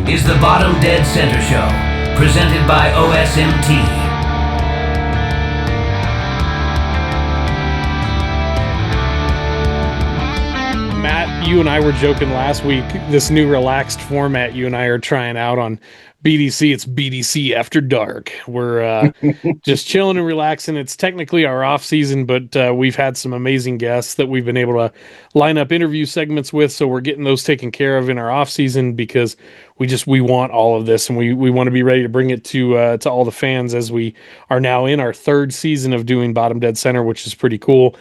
is the Bottom Dead Center Show, presented by OSMT. Matt, you and I were joking last week, this new relaxed format you and I are trying out on BDC. It's BDC After Dark. We're just chilling and relaxing. It's technically our off season, but we've had some amazing guests that we've been able to line up interview segments with. So we're getting those taken care of in our off season because we want all of this, and we want to be ready to bring it to all the fans as we are now in our third season of doing Bottom Dead Center, which is pretty cool.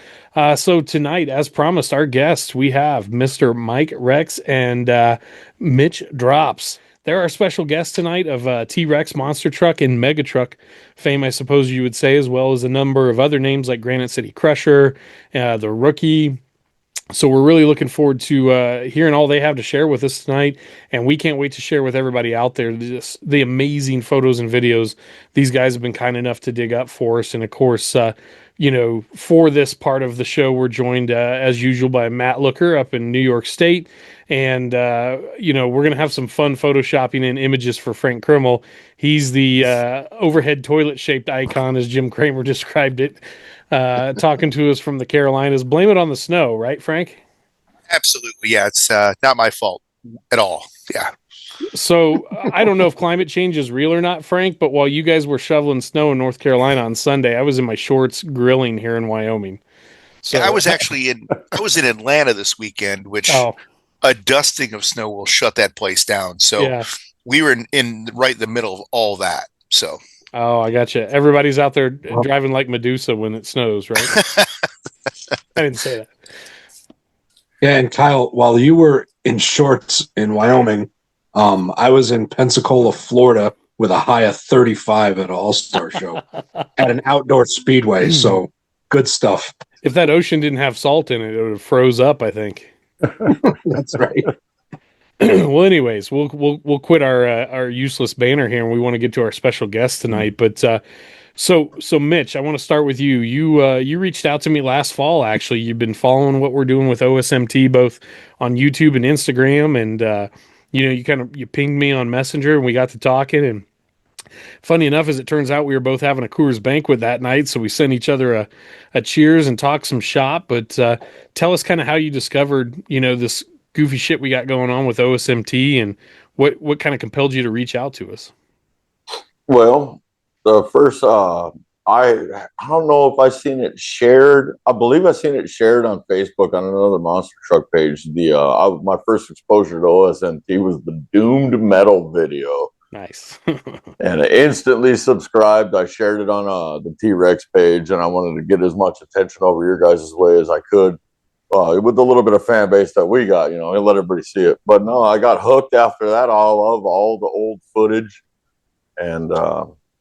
So tonight, as promised, our guests, we have Mr. Mike Rech and Mitch Dropps. They're our special guests tonight of T-Rex, Monster Truck, and Mega Truck fame, I suppose you would say, as well as a number of other names like Granite City Crusher, The Rookie. So we're really looking forward to hearing all they have to share with us tonight, and we can't wait to share with everybody out there just the amazing photos and videos these guys have been kind enough to dig up for us. And of course, for this part of the show, we're joined as usual by Matt Looker up in New York State, and we're gonna have some fun photoshopping and images for Frank Krimmel. He's the overhead toilet-shaped icon, as Jim Kramer described it. Talking to us from the Carolinas. Blame it on the snow, right, Frank? Absolutely. Yeah, it's not my fault at all. Yeah. So I don't know if climate change is real or not, Frank, but while you guys were shoveling snow in North Carolina on Sunday, I was in my shorts grilling here in Wyoming. So yeah, I was in Atlanta this weekend, which a dusting of snow will shut that place down. So we were in right the middle of all that. So oh, I gotcha. Everybody's out there driving like Medusa when it snows, right? I didn't say that. Yeah, and Kyle, while you were in shorts in Wyoming, I was in Pensacola, Florida, with a high of 35 at an All-Star show at an outdoor speedway. So good stuff. If that ocean didn't have salt in it, it would have froze up, I think. That's right. Well, anyways, we'll quit our useless banner here, and we want to get to our special guest tonight. But so Mitch, I want to start with you. You reached out to me last fall. Actually, you've been following what we're doing with OSMT both on YouTube and Instagram, and you pinged me on Messenger, and we got to talking. And funny enough, as it turns out, we were both having a Coors banquet that night, so we sent each other a cheers and talked some shop. But tell us kind of how you discovered this goofy shit we got going on with OSMT, and what kind of compelled you to reach out to us? Well, the first, I don't know if I seen it shared. I believe I seen it shared on Facebook on another Monster Truck page. My first exposure to OSMT was the Doomed Metal video. Nice. And I instantly subscribed. I shared it on the T-Rex page, and I wanted to get as much attention over your guys' way as I could. With the little bit of fan base that we got, and let everybody see it. But no, I got hooked after that. All the old footage, and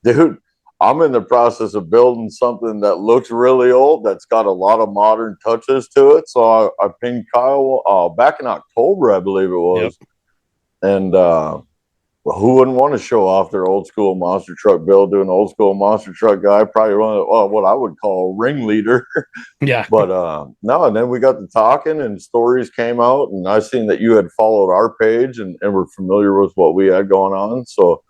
dude, I'm in the process of building something that looks really old that's got a lot of modern touches to it. So I pinged Kyle back in October, I believe it was, and well, who wouldn't want to show off their old school monster truck build to an old school monster truck guy? Probably one of what I would call a ringleader. Yeah. But no, and then we got to talking, and stories came out, and I seen that you had followed our page and were familiar with what we had going on. So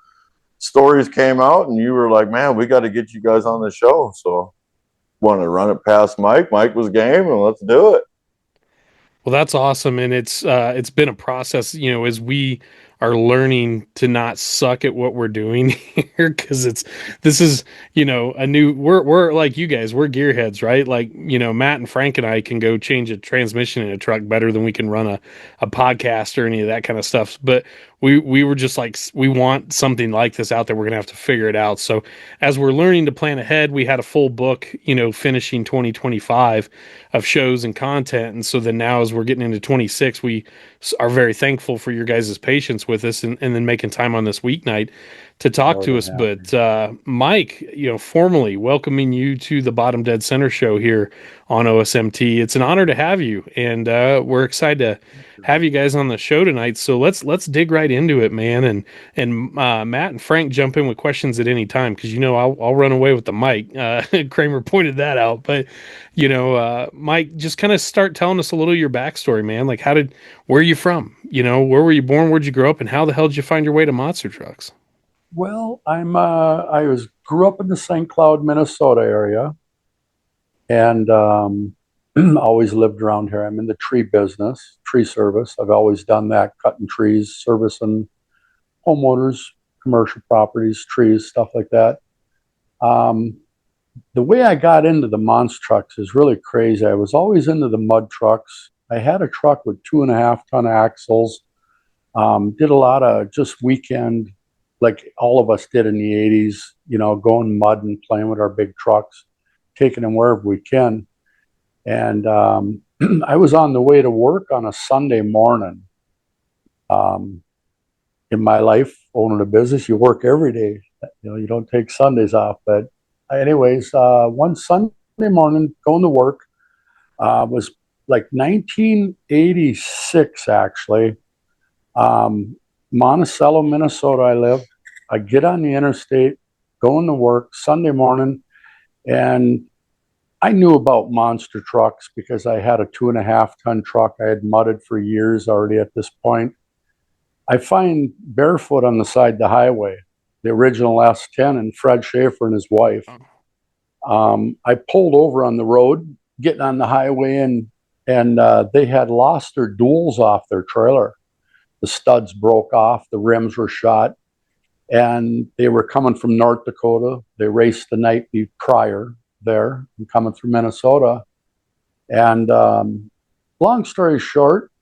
stories came out, and you were like, "Man, we got to get you guys on the show." So wanted to run it past Mike. Mike was game, and let's do it. Well, that's awesome, and it's been a process, as we are learning to not suck at what we're doing here, because this is a new, we're like you guys, we're gearheads, right? Like Matt and Frank and I can go change a transmission in a truck better than we can run a podcast or any of that kind of stuff. But we were just like, we want something like this out there. We're gonna have to figure it out. So as we're learning to plan ahead, we had a full book, finishing 2025 of shows and content, and so then now as we're getting into 26, we are very thankful for your guys' patience with us and then making time on this weeknight to talk to us. Happy. But Mike, formally welcoming you to the Bottom Dead Center show here on OSMT. It's an honor to have you, and we're excited to have you guys on the show tonight. So let's dig right into it, man. And Matt and Frank jump in with questions at any time, because I'll run away with the mic. Kramer pointed that out, but Mike, just kind of start telling us a little of your backstory, man. Like, where are you from? Where were you born? Where'd you grow up? And how the hell did you find your way to monster trucks? Well, grew up in the St. Cloud, Minnesota area, and always lived around here. I'm in the tree business, tree service. I've always done that, cutting trees, servicing homeowners, commercial properties, trees, stuff like that. The way I got into the monster trucks is really crazy. I was always into the mud trucks. I had a truck with 2.5-ton axles. Did a lot of just weekend, like all of us did in the 80s, going mud and playing with our big trucks, taking them wherever we can. And I was on the way to work on a Sunday morning. In my life, owning a business, you work every day. You don't take Sundays off. But anyways, one Sunday morning, going to work, was like 1986, actually. Monticello, Minnesota, I live. I get on the interstate, going to work Sunday morning, and I knew about monster trucks because I had a 2.5-ton truck. I had mudded for years already at this point. I find Barefoot on the side of the highway, the original S10, and Fred Shafer and his wife. I pulled over on the road, getting on the highway, and they had lost their duals off their trailer. The studs broke off, the rims were shot, and they were coming from North Dakota. They raced the night prior there and coming through Minnesota. And long story short,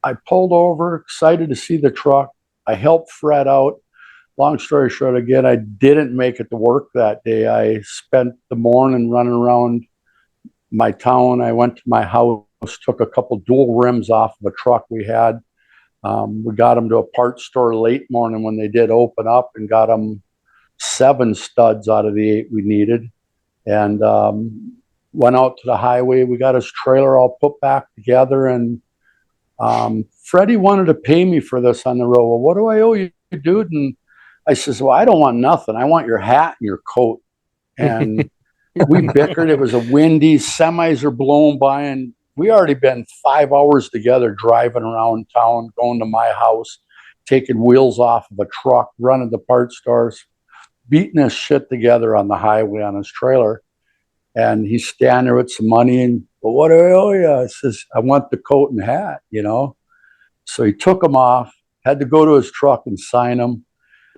I pulled over, excited to see the truck. I helped Fred out. Long story short, again, I didn't make it to work that day. I spent the morning running around my town. I went to my house, took a couple dual rims off of a truck we had. We got them to a parts store late morning when they did open up, and got them 7 studs out of the 8 we needed. And went out to the highway. We got his trailer all put back together, and Freddie wanted to pay me for this on the road. Well, what do I owe you, dude? And I says, well, I don't want nothing. I want your hat and your coat. And we bickered. It was a windy, semis are blowing by, and we already been 5 hours together driving around town, going to my house, taking wheels off of a truck, running to parts stores, beating his shit together on the highway on his trailer. And he's standing there with some money, and, well, what do I owe you? I says, I want the coat and hat, So he took them off, had to go to his truck and sign them.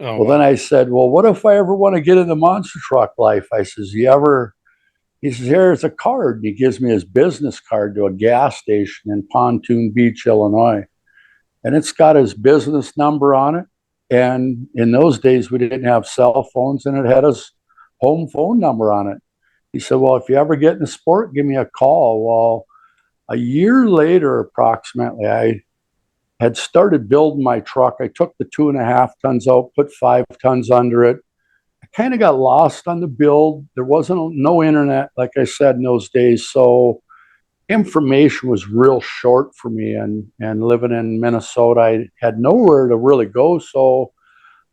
Oh, well, wow. Then I said, well, what if I ever want to get into monster truck life? I says, he says, here's a card. And he gives me his business card to a gas station in Pontoon Beach, Illinois. And it's got his business number on it. And in those days, we didn't have cell phones, and it had his home phone number on it. He said, well, if you ever get in a sport, give me a call. Well, a year later, approximately, I had started building my truck. I took the 2.5 tons out, put 5 tons under it. I kind of got lost on the build. There wasn't no internet, like I said, in those days. So information was real short for me. And living in Minnesota, I had nowhere to really go. So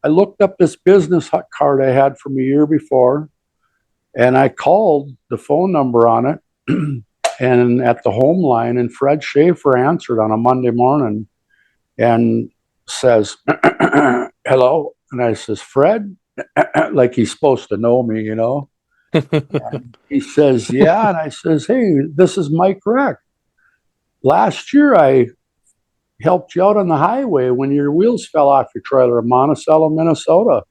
I looked up this business card I had from a year before, and I called the phone number on it and at the home line, and Fred Shafer answered on a Monday morning and says, hello. And I says, Fred, like he's supposed to know me, And he says, yeah. And I says, hey, this is Mike Rech. Last year, I helped you out on the highway when your wheels fell off your trailer in Monticello, Minnesota.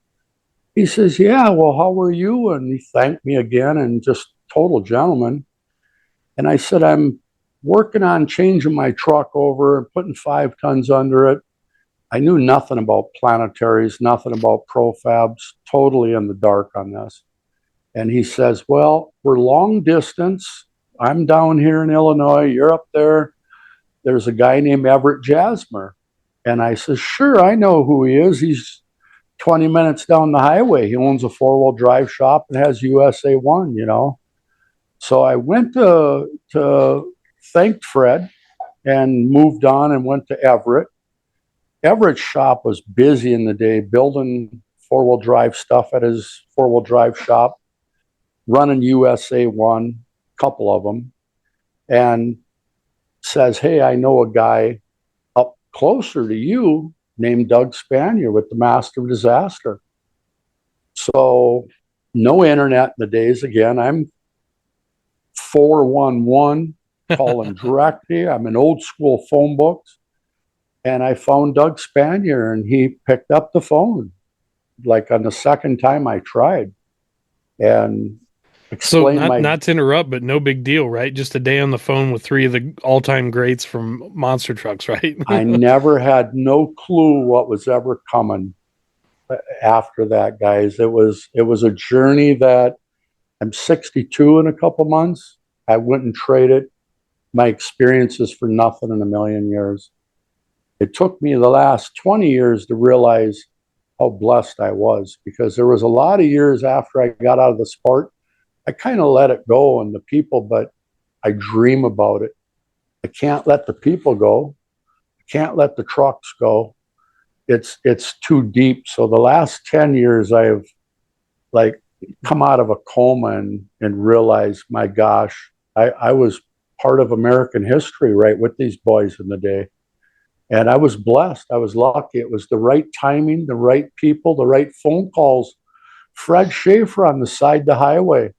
He says, yeah, well, how were you? And he thanked me again, and just total gentleman. And I said, I'm working on changing my truck over and putting 5 tons under it. I knew nothing about planetaries, nothing about profabs, totally in the dark on this. And he says, well, we're long distance. I'm down here in Illinois. You're up there. There's a guy named Everett Jasmer. And I says, sure, I know who he is. He's 20 minutes down the highway. He owns a 4-wheel drive shop and has USA 1, you know. So I went to thank Fred and moved on and went to Everett. Everett's shop was busy in the day, building 4-wheel drive stuff at his 4-wheel drive shop, running USA 1, couple of them, and says, hey, I know a guy up closer to you named Doug Spanier with the Master of Disaster. So no internet in the days. Again, I'm 411 calling directly. I'm in old school phone books. And I found Doug Spanier, and he picked up the phone like on the second time I tried. And so not to interrupt, but no big deal, right? Just a day on the phone with 3 of the all-time greats from monster trucks, right? I never had no clue what was ever coming after that, guys. It was a journey that I'm 62 in a couple months. I wouldn't trade it. My experiences for nothing in a million years. It took me the last 20 years to realize how blessed I was, because there was a lot of years after I got out of the sport, I kind of let it go and the people, but I dream about it. I can't let the people go. I can't let the trucks go. It's too deep. So the last 10 years I have like come out of a coma and realized, my gosh, I was part of American history, right, with these boys in the day. And I was blessed. I was lucky. It was the right timing, the right people, the right phone calls. Fred Shafer on the side of the highway.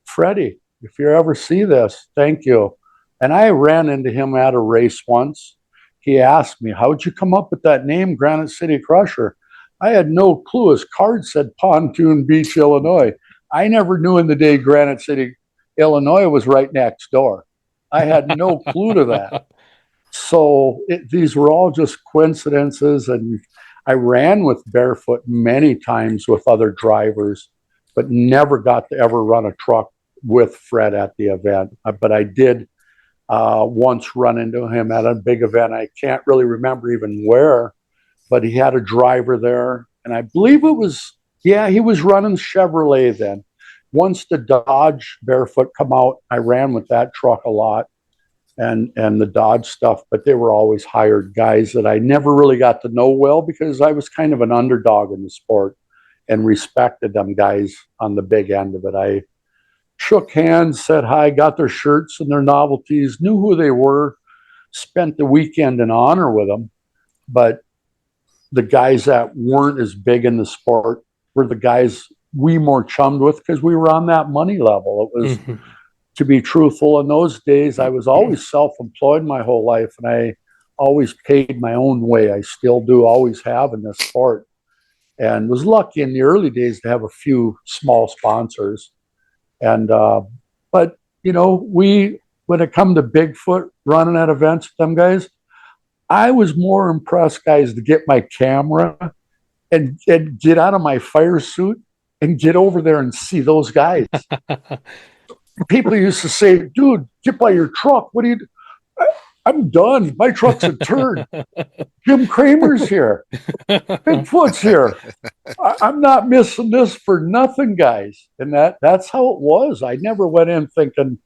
Freddie, if you ever see this, thank you. And I ran into him at a race once. He asked me, how'd you come up with that name, Granite City Crusher? I had no clue. His card said Pontoon Beach, Illinois. I never knew in the day Granite City, Illinois was right next door. I had no clue to that. So these were all just coincidences. And I ran with Barefoot many times with other drivers, but never got to ever run a truck with Fred at the event. But I did once run into him at a big event. I can't really remember even where, but he had a driver there. And I believe it was, he was running Chevrolet then. Once the Dodge Barefoot come out, I ran with that truck a lot and the Dodge stuff, but they were always hired guys that I never really got to know well because I was kind of an underdog in the sport and respected them guys on the big end of it. I shook hands, said hi, got their shirts and their novelties, knew who they were, spent the weekend in honor with them. But the guys that weren't as big in the sport were the guys we more chummed with because we were on that money level. It was, to be truthful, in those days, I was always self-employed my whole life, and I always paid my own way. I still do, always have in this sport. And was lucky in the early days to have a few small sponsors. And but you know, when it come to Bigfoot running at events with them guys, I was more impressed, guys, to get my camera and get out of my fire suit and get over there and see those guys. People used to say, dude, get by your truck. What do you do? I'm done. My truck's a turd. Jim Kramer's here. Bigfoot's here. I'm not missing this for nothing, guys. And that's how it was. I never went in thinking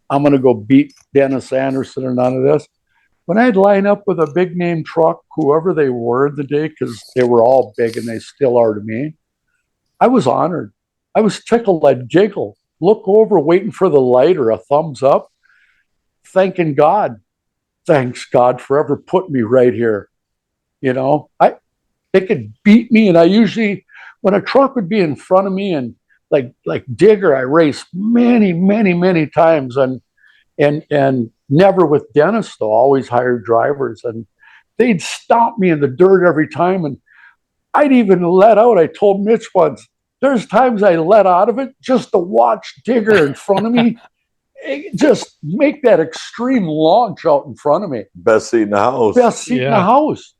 I'm going to go beat Dennis Anderson or none of this. When I'd line up with a big name truck, whoever they were the day, because they were all big and they still are to me, I was honored. I was tickled. I'd giggle, look over, waiting for the light or a thumbs up, thanking God. Thanks God for ever putting me right here. You know, they could beat me, and I usually, when a truck would be in front of me, and like Digger, I raced many times, and never with Dennis though. Always hired drivers, and they'd stop me in the dirt every time, and I'd even let out. I told Mitch once, there's times I let out of it just to watch Digger in front of me. Just make that extreme launch out in front of me. Best seat in the house. Best seat in the house.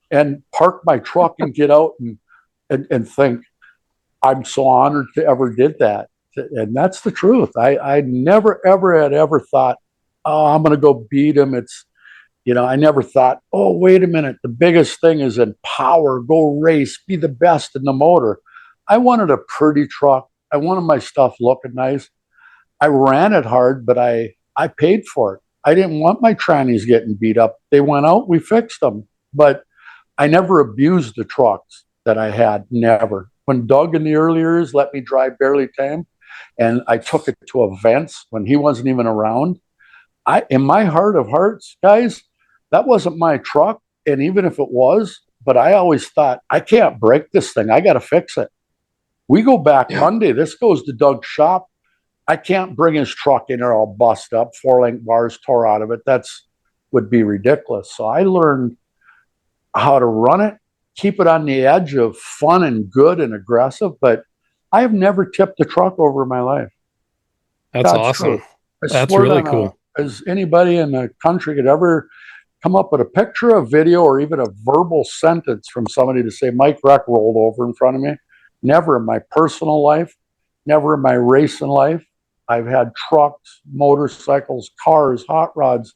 and park my truck and get out and think, I'm so honored to ever did that. And that's the truth. I never ever thought, oh, I'm going to go beat him. I never thought, oh, wait a minute. The biggest thing is in power, go race, be the best in the motor. I wanted a pretty truck. I wanted my stuff looking nice. I ran it hard, but I paid for it. I didn't want my trannies getting beat up. They went out, we fixed them. But I never abused the trucks that I had, never. When Doug in the early years let me drive barely Tame, and I took it to events when he wasn't even around, in my heart of hearts, guys, that wasn't my truck. And even if it was, but I always thought, I can't break this thing. I got to fix it. We go back Monday. This goes to Doug's shop. I can't bring his truck in there all bust up, 4-link bars tore out of it. Would be ridiculous. So I learned how to run it, keep it on the edge of fun and good and aggressive. But I have never tipped a truck over in my life. That's awesome. That's really cool. As anybody in the country could ever come up with a picture, a video, or even a verbal sentence from somebody to say Mike Rech rolled over in front of me. Never in my personal life, never in my racing life. I've had trucks, motorcycles, cars, hot rods.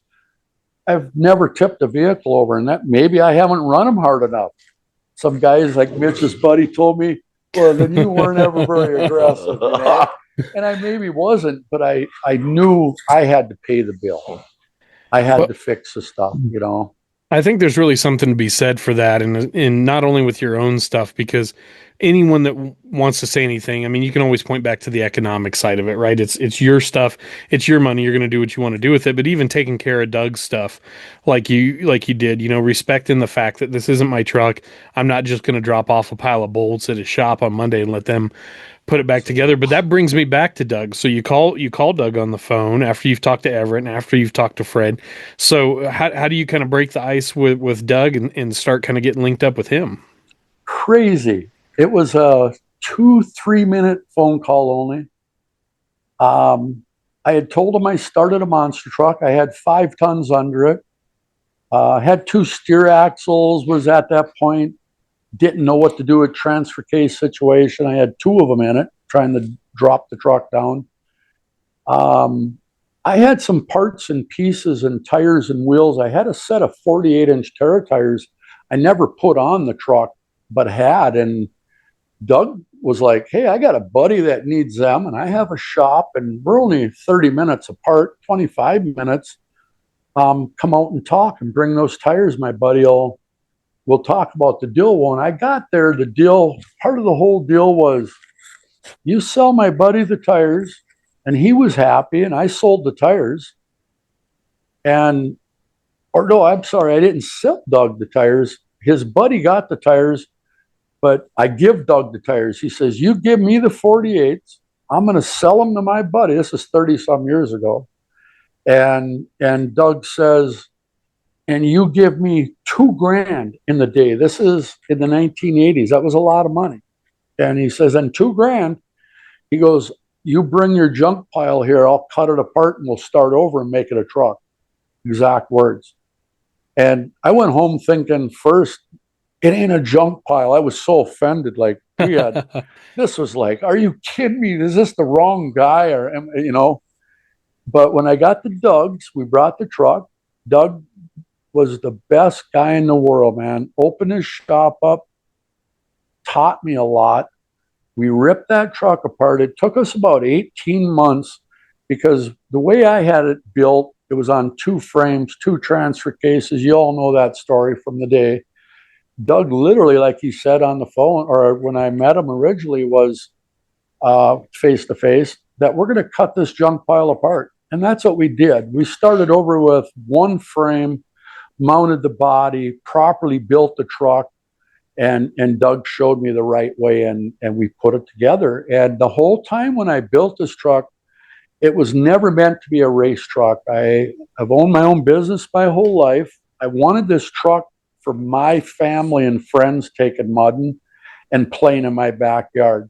I've never tipped a vehicle over, and that maybe I haven't run them hard enough. Some guys like Mitch's buddy told me, well, then you weren't ever very aggressive. And I maybe wasn't, but I knew I had to pay the bill. I had to fix the stuff, I think there's really something to be said for that, and not only with your own stuff, because anyone that wants to say anything, I mean, you can always point back to the economic side of it, right? It's your stuff, it's your money, you're going to do what you want to do with it. But even taking care of Doug's stuff, like you did, respecting the fact that this isn't my truck. I'm not just going to drop off a pile of bolts at his shop on Monday and let them put it back together. But that brings me back to Doug. So you call Doug on the phone after you've talked to Everett and after you've talked to Fred. So how do you kind of break the ice with Doug and start kind of getting linked up with him? Crazy. It was a 2-3 minute phone call only. I had told him I started a monster truck. I had 5 tons under it. Had 2 steer axles, was at that point. Didn't know what to do with transfer case situation. I had 2 of them in it, trying to drop the truck down. I had some parts and pieces and tires and wheels. I had a set of 48-inch Terra tires I never put on the truck, but had. And Doug was like, hey, I got a buddy that needs them, and I have a shop, and we're only 30 minutes apart, 25 minutes. Come out and talk and bring those tires. My buddy we'll talk about the deal. When I got there, the deal, part of the whole deal was you sell my buddy the tires, and he was happy, and I sold the tires. I'm sorry, I didn't sell Doug the tires. His buddy got the tires, but I give Doug the tires. He says, you give me the 48s, I'm going to sell them to my buddy. This is 30-some years ago. And Doug says, and you give me $2,000 in the day. This is in the 1980s. That was a lot of money. And he says, and $2,000, he goes, you bring your junk pile here, I'll cut it apart and we'll start over and make it a truck. Exact words. And I went home thinking first, it ain't a junk pile. I was so offended. Like, this was like, are you kidding me? Is this the wrong guy? But when I got to Doug's, we brought the truck. Doug was the best guy in the world, man. Opened his shop up, taught me a lot. We ripped that truck apart. It took us about 18 months because the way I had it built, it was on 2 frames, 2 transfer cases. You all know that story from the day. Doug literally, like he said on the phone, or when I met him originally, was face-to-face, that we're going to cut this junk pile apart. And that's what we did. We started over with 1 frame, mounted the body, properly built the truck, and Doug showed me the right way, and we put it together. And the whole time when I built this truck, it was never meant to be a race truck. I've owned my own business my whole life. I wanted this truck for my family and friends taking mudding and playing in my backyard.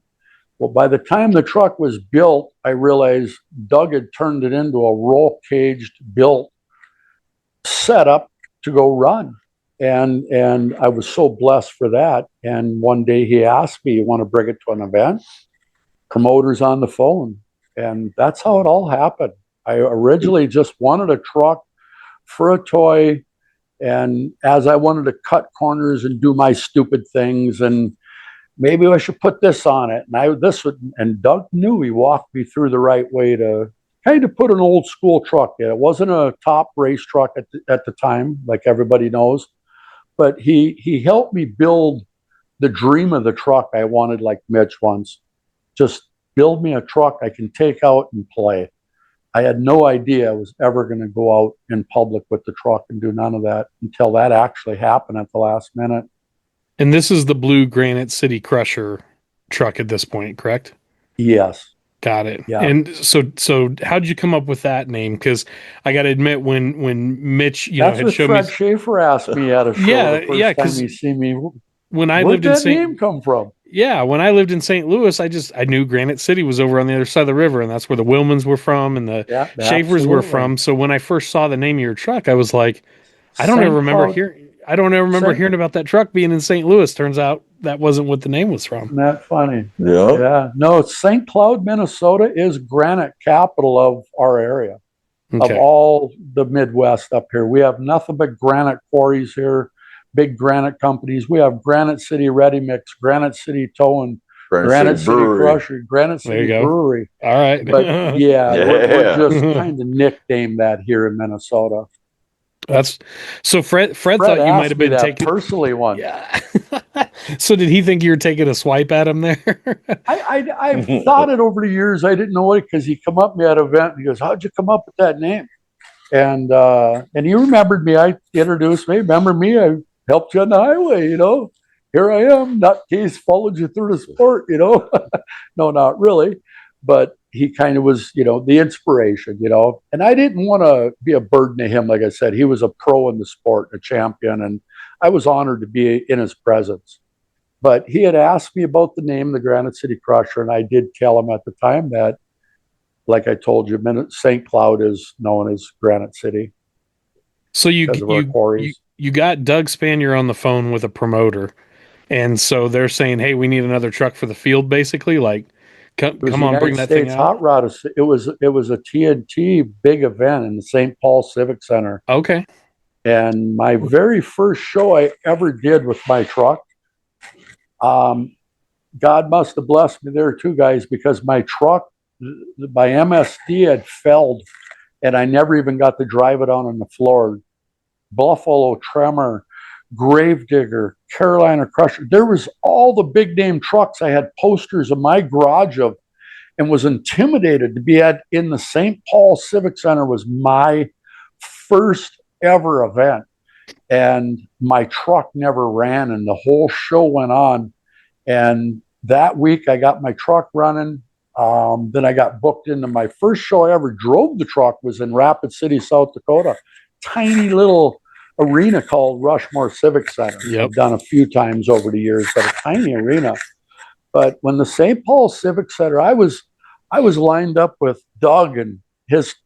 Well, by the time the truck was built, I realized Doug had turned it into a roll-caged built setup to go run. And I was so blessed for that. And one day he asked me, you want to bring it to an event? Promoters on the phone. And that's how it all happened. I originally just wanted a truck for a toy, And as I wanted to cut corners and do my stupid things, and maybe I should put this on it. And Doug knew, he walked me through the right way to kind of put an old school truck in. It wasn't a top race truck at the time, like everybody knows, but he helped me build the dream of the truck I wanted, like Mitch once. Just build me a truck I can take out and play. I had no idea I was ever going to go out in public with the truck and do none of that until that actually happened at the last minute. And this is the blue Granite City Crusher truck at this point, correct? Yes. Got it. Yeah. And so how did you come up with that name? Because I got to admit, when Mitch, had shown Fred me. Shafer asked me at a show the first time he seen me. When I lived in St. Where'd that name come from? Yeah, when I lived in St. Louis, I knew Granite City was over on the other side of the river, and that's where the Wilmans were from and the Shafers were from. So when I first saw the name of your truck, I was like, I don't ever remember hearing about that truck being in St. Louis. Turns out that wasn't what the name was from. Isn't that funny? Yeah. Yeah. No, St. Cloud, Minnesota is granite capital of our area, of all the Midwest up here. We have nothing but granite quarries here, big granite companies. We have Granite City Ready Mix, Granite City Towing, Granite City Crusher, Granite City Brewery. All right. But we're just kind of nicknamed that here in Minnesota. That's so Fred thought you might have been taking personally one. Yeah. So did he think you were taking a swipe at him there? I've thought it over the years. I didn't know it because he come up to me at an event and he goes, "How'd you come up with that name?" And he remembered me. I introduced me. Remember me? I helped you on the highway, Here I am, nutcase, followed you through the sport, No, not really. But he kind of was, the inspiration, And I didn't want to be a burden to him. Like I said, he was a pro in the sport, a champion, and I was honored to be in his presence. But he had asked me about the name, the Granite City Crusher, and I did tell him at the time that, like I told you, St. Cloud is known as Granite City. So you got Doug Spanier on the phone with a promoter, and so they're saying, "Hey, we need another truck for the field." Basically, like, come on, bring that thing out. Hot Rod. It was a TNT big event in the St. Paul Civic Center. Okay. And my very first show I ever did with my truck, God must have blessed me there too, guys, because my truck, my MSD had failed, and I never even got to drive it on the floor. Buffalo Tremor, Gravedigger, Carolina Crusher. There was all the big name trucks I had posters in my garage of, and was intimidated to be in the St. Paul Civic Center. Was my first ever event, and my truck never ran, and the whole show went on. And that week I got my truck running. Then I got booked into my first show I ever drove. The truck was in Rapid City, South Dakota. Tiny little arena called Rushmore Civic Center. Yep. I've done a few times over the years, but a tiny arena. But when the St. Paul Civic Center, I was lined up with Doug and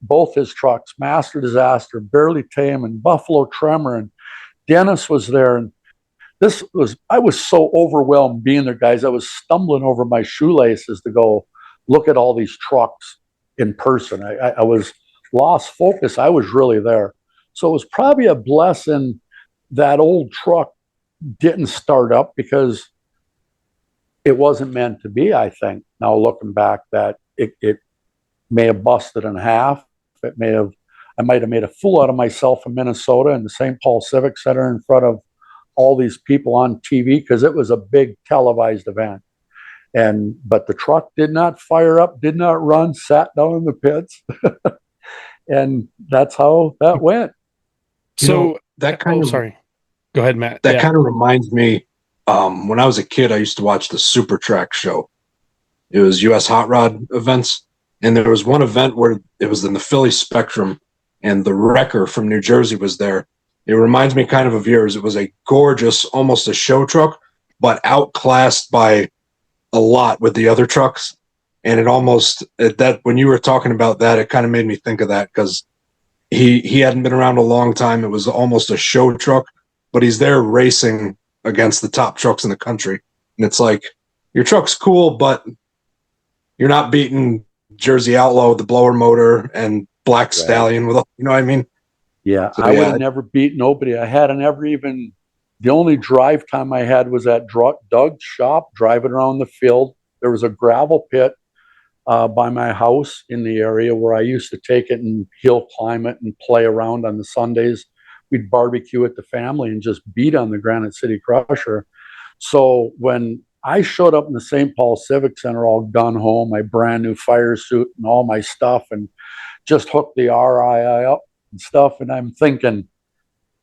both his trucks, Master Disaster, Barely Tame, and Buffalo Tremor, and Dennis was there. And I was so overwhelmed being there, guys. I was stumbling over my shoelaces to go look at all these trucks in person. I was lost focus. I was really there. So it was probably a blessing that old truck didn't start up, because it wasn't meant to be, I think. Now looking back, that it may have busted in half. I might have made a fool out of myself in Minnesota in the St. Paul Civic Center in front of all these people on TV, because it was a big televised event. But the truck did not fire up, did not run, sat down in the pits. And that's how that went. So that kind of, sorry, go ahead, Matt. That kind of reminds me, when I was a kid, I used to watch the Super Track show. It was US Hot Rod events. And there was one event where it was in the Philly Spectrum, and the Wrecker from New Jersey was there. It reminds me kind of yours. It was a gorgeous, almost a show truck, but outclassed by a lot with the other trucks. And it almost, that when you were talking about that, it kind of made me think of that, because he hadn't been around a long time. It was almost a show truck, but he's there racing against the top trucks in the country. And it's like, your truck's cool, but you're not beating Jersey Outlaw with the blower motor and Black Stallion with, you know what I mean? Yeah, so, I would have never beat nobody. I hadn't ever even, the only drive time I had was at Doug's shop, driving around the field. There was a gravel pit by my house in the area where I used to take it and hill climb it and play around on the Sundays. We'd barbecue with the family and just beat on the Granite City Crusher. So when I showed up in the St. Paul Civic Center all gun home, my brand new fire suit and all my stuff, and just hooked the RII up and stuff, and I'm thinking,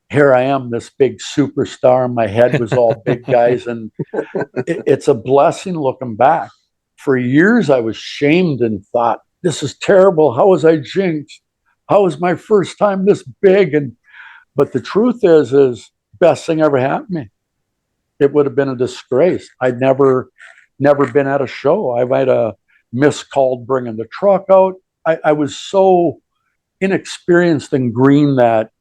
here I am, this big superstar. My head was all big guys, and it's a blessing looking back. For years, I was shamed and thought, this is terrible. How was I jinxed? How was my first time this big? But the truth is best thing ever happened to me. It would have been a disgrace. I'd never been at a show. I might have miscalled bringing the truck out. I was so inexperienced and green that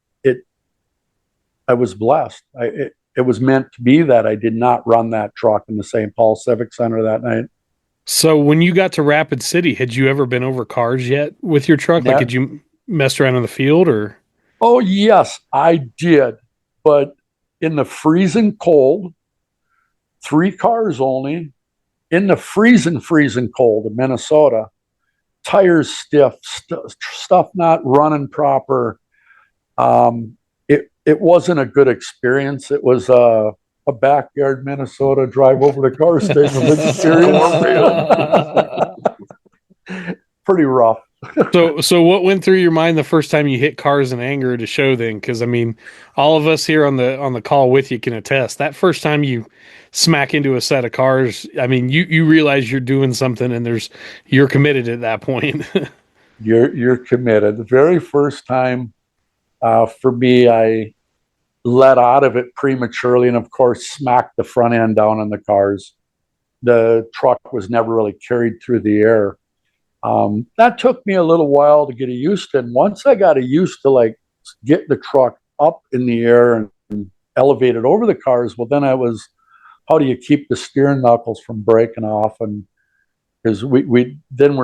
I was blessed. It was meant to be that I did not run that truck in the St. Paul Civic Center that night. So when you got to Rapid City, had you ever been over cars yet with your truck? Like, had you messed around in the field or? Oh, yes, I did. But in the freezing cold, 3 cars only, in the freezing cold of Minnesota, tires stiff, stuff not running proper. It wasn't a good experience. It was a backyard Minnesota drive over the car station experience. Pretty rough. So what went through your mind the first time you hit cars in anger at a show then? Because I mean, all of us here on the call with you can attest. That first time you smack into a set of cars, I mean, you realize you're doing something and you're committed at that point. You're committed. The very first time for me, I let out of it prematurely and of course smacked the front end down on the cars. The truck was never really carried through the air. That took me a little while to get used to. And once I got used to like get the truck up in the air and elevated over the cars, well, then I was, how do you keep the steering knuckles from breaking off? And because we're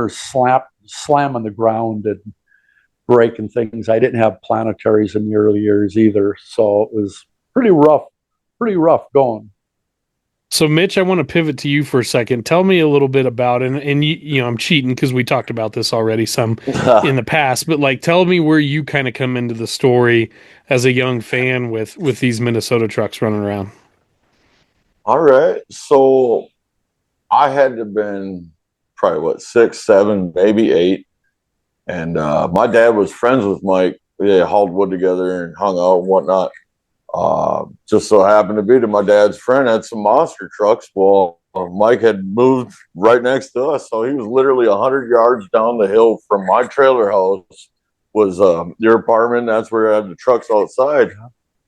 slamming the ground and breaking things. I didn't have planetaries in the early years either, so it was pretty rough going. So, Mitch, I want to pivot to you for a second. Tell me a little bit about, and you know, I'm cheating because we talked about this already some in the past, but like, tell me where you kind of come into the story as a young fan with these Minnesota trucks running around. All right. So I had to have been probably 6, 7, maybe 8. And my dad was friends with Mike. They hauled wood together and hung out and whatnot. Just so happened to be that my dad's friend had some monster trucks. Well, Mike had moved right next to us. So he was literally 100 yards down the hill from my trailer house was your apartment. That's where I had the trucks outside.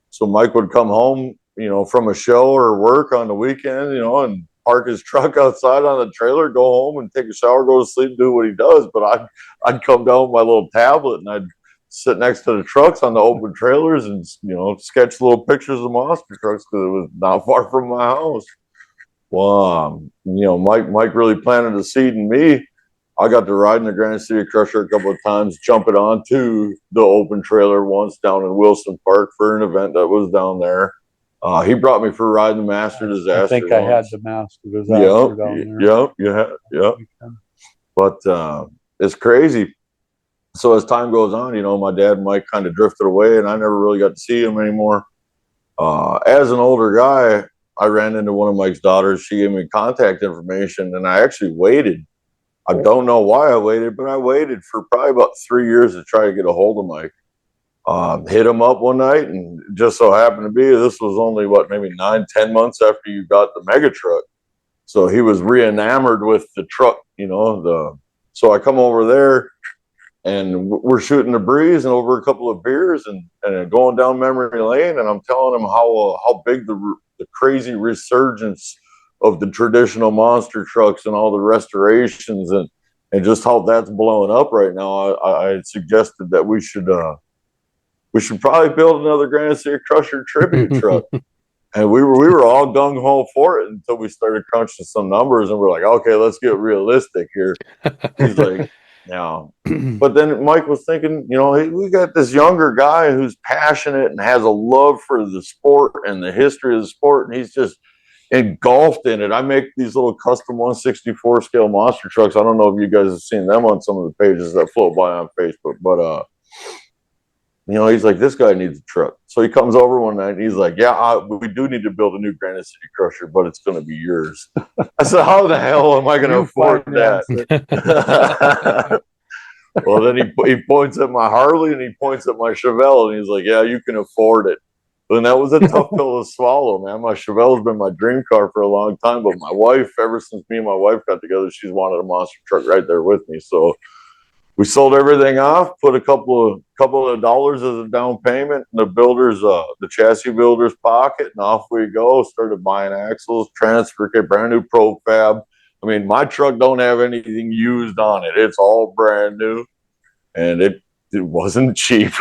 So Mike would come home, you know, from a show or work on the weekend, you know, and park his truck outside on the trailer, go home and take a shower, go to sleep, do what he does. But I'd come down with my little tablet and I'd sit next to the trucks on the open trailers and, you know, sketch little pictures of monster trucks because it was not far from my house. Well, you know, Mike really planted a seed in me. I got to ride in the Granite City Crusher a couple of times, jumping onto the open trailer once down in Wilson Park for an event that was down there. He brought me for riding the Master Disaster. I think I had the Master Disaster down there. Yep. But it's crazy. So as time goes on, you know, my dad and Mike kind of drifted away, and I never really got to see him anymore. As an older guy, I ran into one of Mike's daughters. She gave me contact information, and I actually waited. I don't know why I waited, but I waited for probably about 3 years to try to get a hold of Mike. Hit him up one night, and just so happened to be this was only maybe 9-10 months after you got the mega truck. So he was re-enamored with the truck, you know. So I come over there, and we're shooting the breeze and over a couple of beers and going down memory lane, and I'm telling him how big the crazy resurgence of the traditional monster trucks and all the restorations and just how that's blowing up right now. I had suggested that we should probably build another Granite City Crusher tribute truck. And we were all gung-ho for it until we started crunching some numbers, and we're like, okay, let's get realistic here. He's like, Yeah. But then Mike was thinking, we got this younger guy who's passionate and has a love for the sport and the history of the sport, and he's just engulfed in it. I make these little custom 164 scale monster trucks. I don't know if you guys have seen them on some of the pages that float by on Facebook, but he's like, this guy needs a truck. So he comes over one night and he's like, we do need to build a new Granite City Crusher, but it's going to be yours. I said, how the hell am I going to afford that? Well, then he points at my Harley and he points at my Chevelle and he's like, yeah, you can afford it. And that was a tough pill to swallow, man. My Chevelle's been my dream car for a long time, but my wife, ever since me and my wife got together, she's wanted a monster truck right there with me. So we sold everything off, put a couple of dollars as a down payment in the chassis builder's pocket, and off we go. Started buying axles, transfer kit, brand new profab. I mean, my truck don't have anything used on it. It's all brand new, and it wasn't cheap.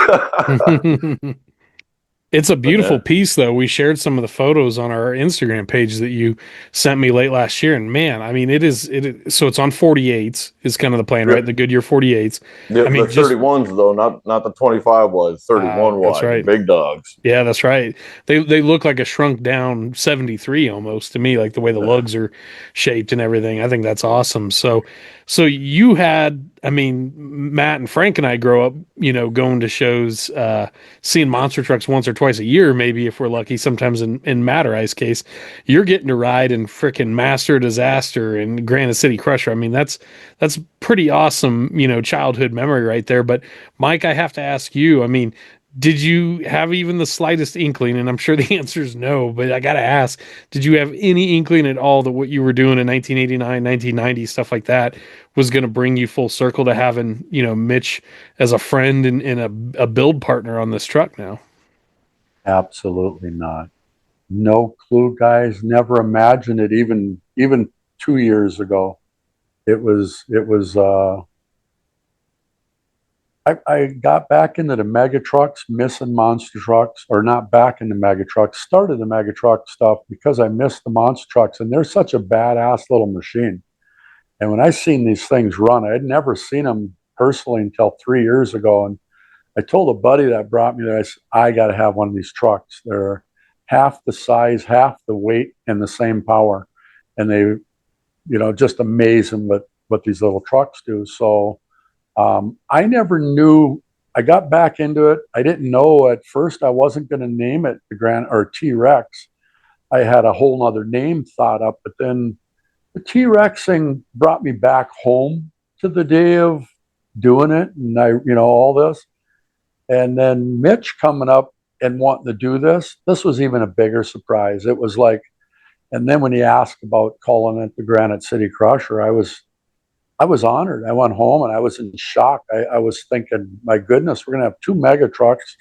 It's a beautiful piece, though. We shared some of the photos on our Instagram page that you sent me late last year, and man, I mean, it is. So it's on 48s is kind of the plan, right? The Goodyear 48s. Yeah, I mean, the 31s though, not the 25 was 31 wide, right. Big dogs. Yeah, that's right. They look like a shrunk down 73 almost to me, like the way the lugs are shaped and everything. I think that's awesome. So you had, I mean, Matt and Frank and I grow up, going to shows, seeing monster trucks once or twice a year, maybe if we're lucky. Sometimes in Matt or I's case, you're getting to ride in frickin' Master Disaster and Granite City Crusher. I mean, that's pretty awesome, childhood memory right there. But Mike, I have to ask you, I mean, did you have even the slightest inkling, and I'm sure the answer is no, but I got to ask, did you have any inkling at all that what you were doing in 1989, 1990, stuff like that was going to bring you full circle to having, Mitch as a friend and a build partner on this truck now? Absolutely not. No clue, guys. Never imagined it even 2 years ago. It was I got back into the mega trucks, missing monster trucks, or not back into mega trucks, started the mega truck stuff because I missed the monster trucks, and they're such a badass little machine. And when I seen these things run, I had never seen them personally until 3 years ago. And I told a buddy that brought me there, I said, I got to have one of these trucks. They're half the size, half the weight, and the same power. And they, just amazing what these little trucks do. So I never knew. I got back into it. I didn't know at first I wasn't going to name it the Granite or T-Rex. I had a whole nother name thought up, but then the T-Rex thing brought me back home to the day of doing it, and all this. And then Mitch coming up and wanting to do this was even a bigger surprise. It was like, and then when he asked about calling it the Granite City Crusher, I was honored. I went home and I was in shock. I was thinking, my goodness, we're going to have two mega trucks,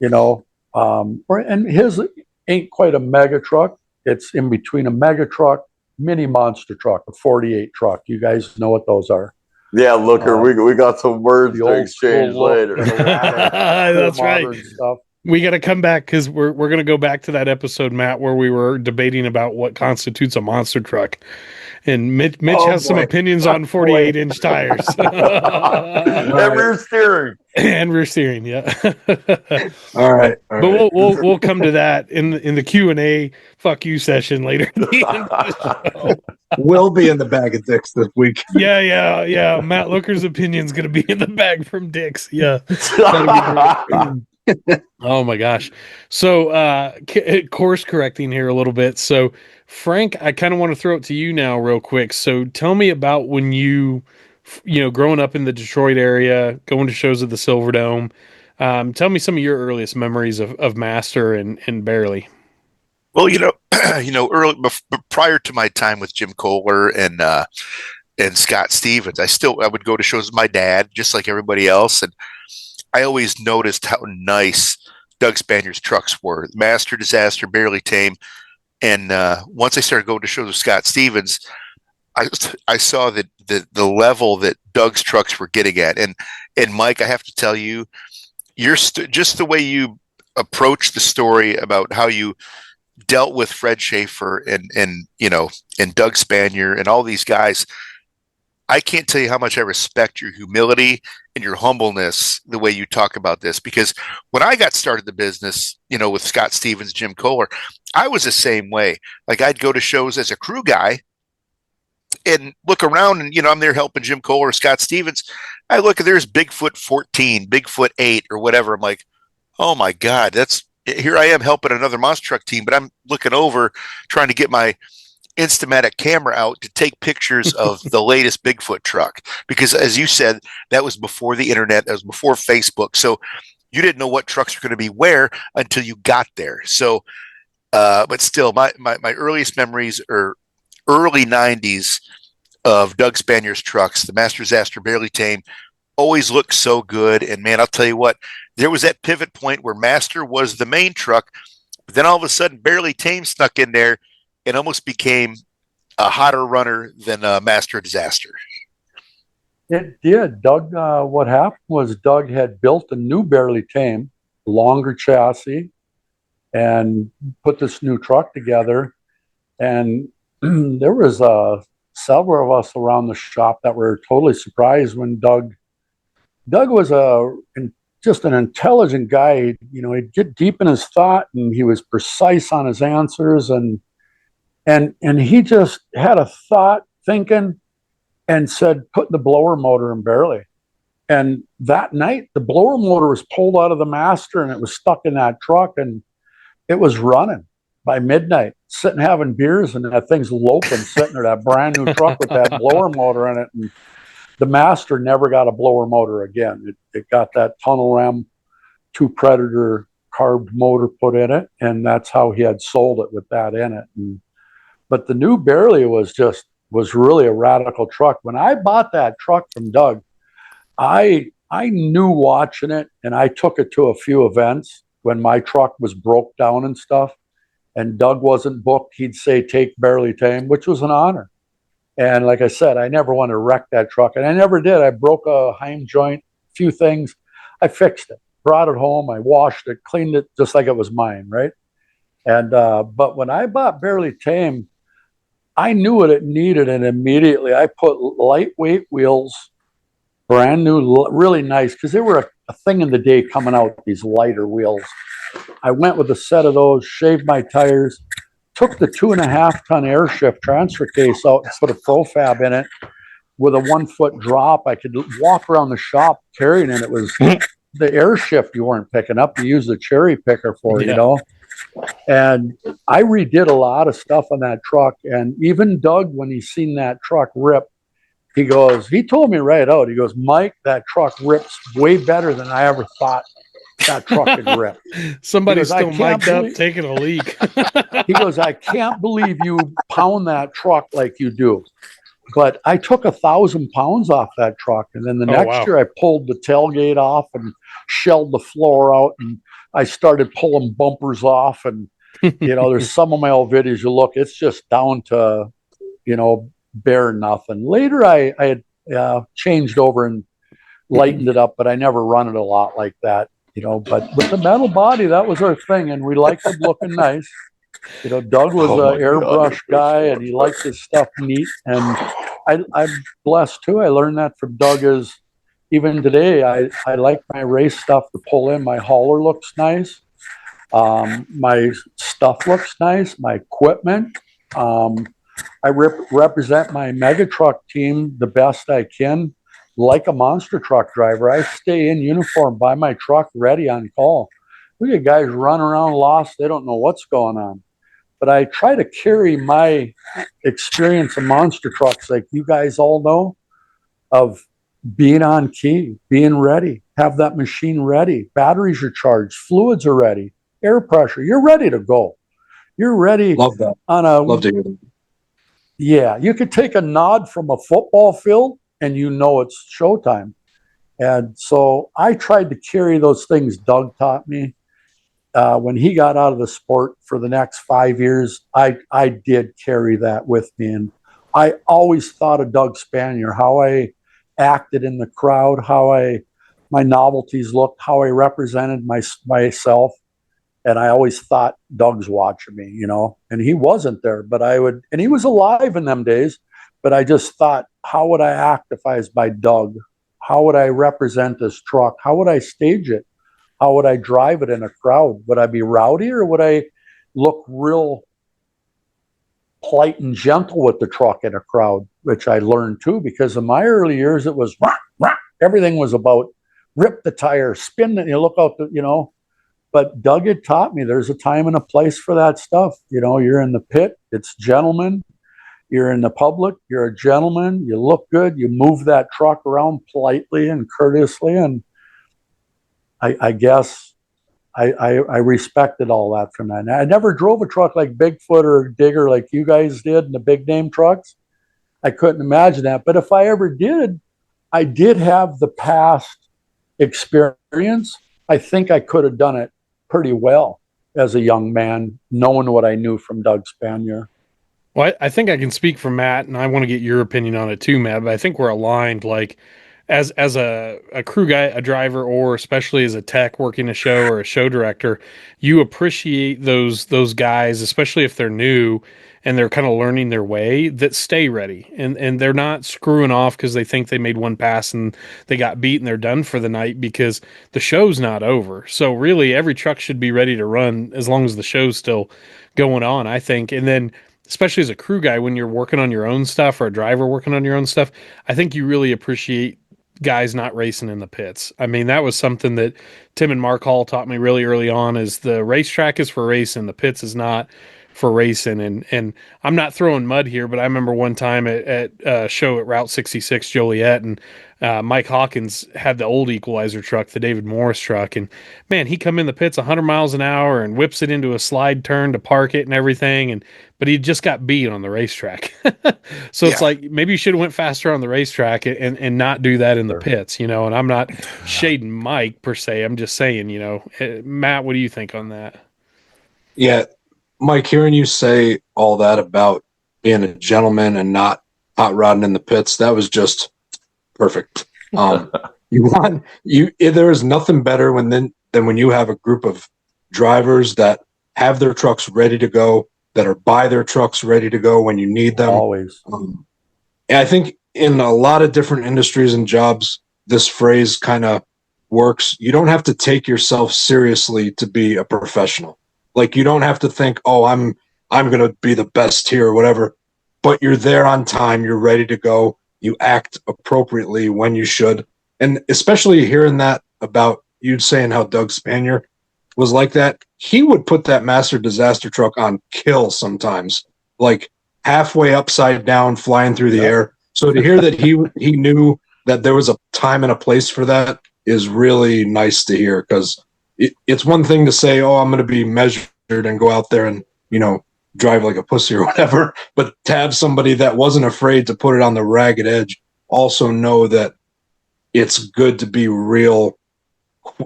and his ain't quite a mega truck. It's in between a mega truck, mini monster truck, a 48 truck. You guys know what those are. Yeah, Looker, we got some words to exchange later. That's right. Stuff. We got to come back because we're going to go back to that episode, Matt, where we were debating about what constitutes a monster truck. And Mitch has some opinions on 48-inch tires. And rear steering. And rear steering, yeah. All right. But we'll come to that in the Q&A fuck you session later. We'll be in the bag of dicks this week. Yeah. Matt Looker's opinion's going to be in the bag from dicks. Yeah. Oh my gosh. So course correcting here a little bit. So Frank, I kind of want to throw it to you now real quick. So tell me about when you growing up in the Detroit area, going to shows at the Silverdome. Tell me some of your earliest memories of Master and Barely. Well, early prior to my time with Jim Kohler and Scott Stevens, I would go to shows with my dad, just like everybody else, and I always noticed how nice Doug Spanier's trucks were. Master, Disaster, Barely, Tame. And once I started going to shows with Scott Stevens, I saw that the level that Doug's trucks were getting at. And Mike, I have to tell you, just the way you approach the story about how you dealt with Fred Shafer and Doug Spanier and all these guys, I can't tell you how much I respect your humility and your humbleness, the way you talk about this, because when I got started the business, with Scott Stevens, Jim Kohler, I was the same way. Like, I'd go to shows as a crew guy and look around, and I'm there helping Jim Kohler, Scott Stevens. I look, there's Bigfoot 14, Bigfoot 8, or whatever. I'm like, oh my God, here I am helping another monster truck team, but I'm looking over trying to get my Instamatic camera out to take pictures of the latest Bigfoot truck, because as you said, that was before the internet, that was before Facebook, so you didn't know what trucks were going to be where until you got there. So but still, my earliest memories are early 90s of Doug Spanier's trucks. The Master Disaster, Barely Tame, always looked so good. And man, I'll tell you what, there was that pivot point where Master was the main truck, but then all of a sudden Barely Tame snuck in there and almost became a hotter runner than Master Disaster. It did. Doug, what happened was Doug had built a new Barely Tame, longer chassis, and put this new truck together. And there was several of us around the shop that were totally surprised when Doug was just an intelligent guy. He'd get deep in his thought, and he was precise on his answers, and he just had a thought thinking and said, put the blower motor in Barely. And that night, the blower motor was pulled out of the Master, and it was stuck in that truck, and it was running by midnight, sitting having beers, and that thing's loping, sitting there, that brand new truck with that blower motor in it. And the Master never got a blower motor again. It got that tunnel ram 2 Predator carved motor put in it, and that's how he had sold it, with that in it. But the new Barely was really a radical truck. When I bought that truck from Doug, I knew watching it, and I took it to a few events when my truck was broke down and stuff, and Doug wasn't booked. He'd say, take Barely Tame, which was an honor. And like I said, I never wanted to wreck that truck, and I never did. I broke a Heim joint, a few things. I fixed it, brought it home, I washed it, cleaned it just like it was mine, right? And but when I bought Barely Tame, I knew what it needed, and immediately I put lightweight wheels, brand new, really nice, because they were a thing in the day coming out, these lighter wheels. I went with a set of those, shaved my tires, took the 2.5-ton airshift transfer case out and put a profab in it with a 1-foot drop. I could walk around the shop carrying it. It was the airshift you weren't picking up. You used the cherry picker for it, And I redid a lot of stuff on that truck. And even Doug, when he seen that truck rip, he told me right out, he goes, Mike, that truck rips way better than I ever thought that truck could rip. Somebody's still mic'd up taking a leak. He goes, I can't believe you pound that truck like you do. But I took 1,000 pounds off that truck. And then the next year I pulled the tailgate off and shelled the floor out, and I started pulling bumpers off. And, there's some of my old videos you look, it's just down to, bare nothing. Later, I had changed over and lightened it up, but I never run it a lot like that, But with the metal body, that was our thing, and we liked it looking nice. Doug was an airbrush guy, and he liked his stuff neat. And I'm blessed too. I learned that from Doug. Is even today, I like my race stuff to pull in. My hauler looks nice. My stuff looks nice. My equipment. I represent my mega truck team the best I can, like a monster truck driver. I stay in uniform by my truck, ready on call. We get guys running around lost. They don't know what's going on. But I try to carry my experience of monster trucks, like you guys all know, of being on key, being ready, have that machine ready. Batteries are charged, fluids are ready, air pressure. You're ready to go. You're ready. Love that. Love to hear that. Yeah, you could take a nod from a football field and it's showtime. And so I tried to carry those things Doug taught me. When he got out of the sport for the next 5 years, I did carry that with me. And I always thought of Doug Spanier, how I acted in the crowd, how my novelties looked, how I represented myself. And I always thought Doug's watching me, and he wasn't there, but and he was alive in them days, but I just thought how would I act if I was by Doug? How would I represent this truck? How would I stage it? How would I drive it in a crowd? Would I be rowdy, or would I look real polite and gentle with the truck in a crowd, which I learned too, because in my early years, it was rah, rah. Everything was about rip the tire, spin it, you look out the. But Doug had taught me there's a time and a place for that stuff. You're in the pit, it's gentlemen. You're in the public, you're a gentleman, you look good, you move that truck around politely and courteously. And I guess I respected all that from that. And I never drove a truck like Bigfoot or Digger like you guys did in the big name trucks. I couldn't imagine that. But if I ever did, I did have the past experience. I think I could have done it pretty well as a young man, knowing what I knew from Doug Spanier. Well, I think I can speak for Matt, and I want to get your opinion on it too, Matt. But I think we're aligned. Like, as a crew guy, a driver, or especially as a tech working a show or a show director, you appreciate those guys, especially if they're new and they're kind of learning their way, that stay ready and they're not screwing off because they think they made one pass and they got beat and they're done for the night, because the show's not over. So really, every truck should be ready to run as long as the show's still going on, I think. And then, especially as a crew guy, when you're working on your own stuff, or a driver working on your own stuff, I think you really appreciate guys not racing in the pits. I mean, that was something that Tim and Mark Hall taught me really early on, is the racetrack is for racing, the pits is not for racing. And I'm not throwing mud here, but I remember one time at a show at Route 66 Joliet, and Mike Hawkins had the old equalizer truck, the David Morris truck, and man, he come in the pits 100 miles an hour and whips it into a slide turn to park it and everything, but he just got beat on the racetrack. So it's like, maybe you should have went faster on the racetrack and not do that in the pits, and I'm not shading Mike per se. I'm just saying, Matt, what do you think on that? Yeah, Mike, hearing you say all that about being a gentleman and not hot rodding in the pits, that was just perfect. There is nothing better than when you have a group of drivers that have their trucks ready to go, that are by their trucks ready to go when you need them. Always. And I think in a lot of different industries and jobs, this phrase kind of works. You don't have to take yourself seriously to be a professional. Like, you don't have to think, oh, I'm going to be the best here or whatever, but you're there on time. You're ready to go. You act appropriately when you should. And especially hearing that about you saying how Doug Spanier was like that, he would put that Master Disaster truck on kill sometimes, like halfway upside down, flying through the air. So to hear that he knew that there was a time and a place for that is really nice to hear, because it's one thing to say, oh, I'm going to be measured and go out there and, drive like a pussy or whatever. But to have somebody that wasn't afraid to put it on the ragged edge, also know that it's good to be real,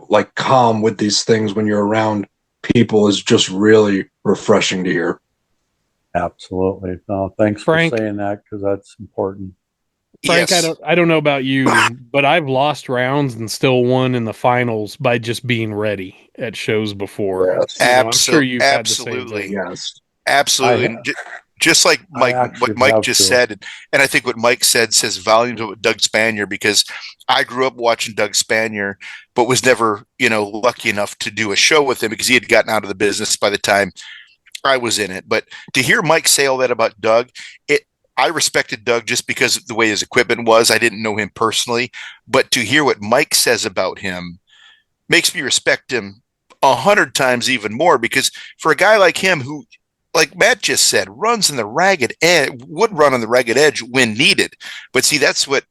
like, calm with these things when you're around people, is just really refreshing to hear. Absolutely. No, thanks Frank, for saying that, because that's important. Frank, Yes. I don't know about you, but I've lost rounds and still won in the finals by just being ready at shows before. Yes. I'm sure you've had the Absolutely. same thing. Yes. Absolutely. And just like what Mike just said, and I think what Mike says volumes of Doug Spanier, because I grew up watching Doug Spanier, but was never, lucky enough to do a show with him, because he had gotten out of the business by the time I was in it. But to hear Mike say all that about Doug, I respected Doug just because of the way his equipment was. I didn't know him personally, but to hear what Mike says about him makes me respect him 100 times even more, because for a guy like him, who, like Matt just said, runs in the ragged edge, would run on the ragged edge when needed. But see, that's why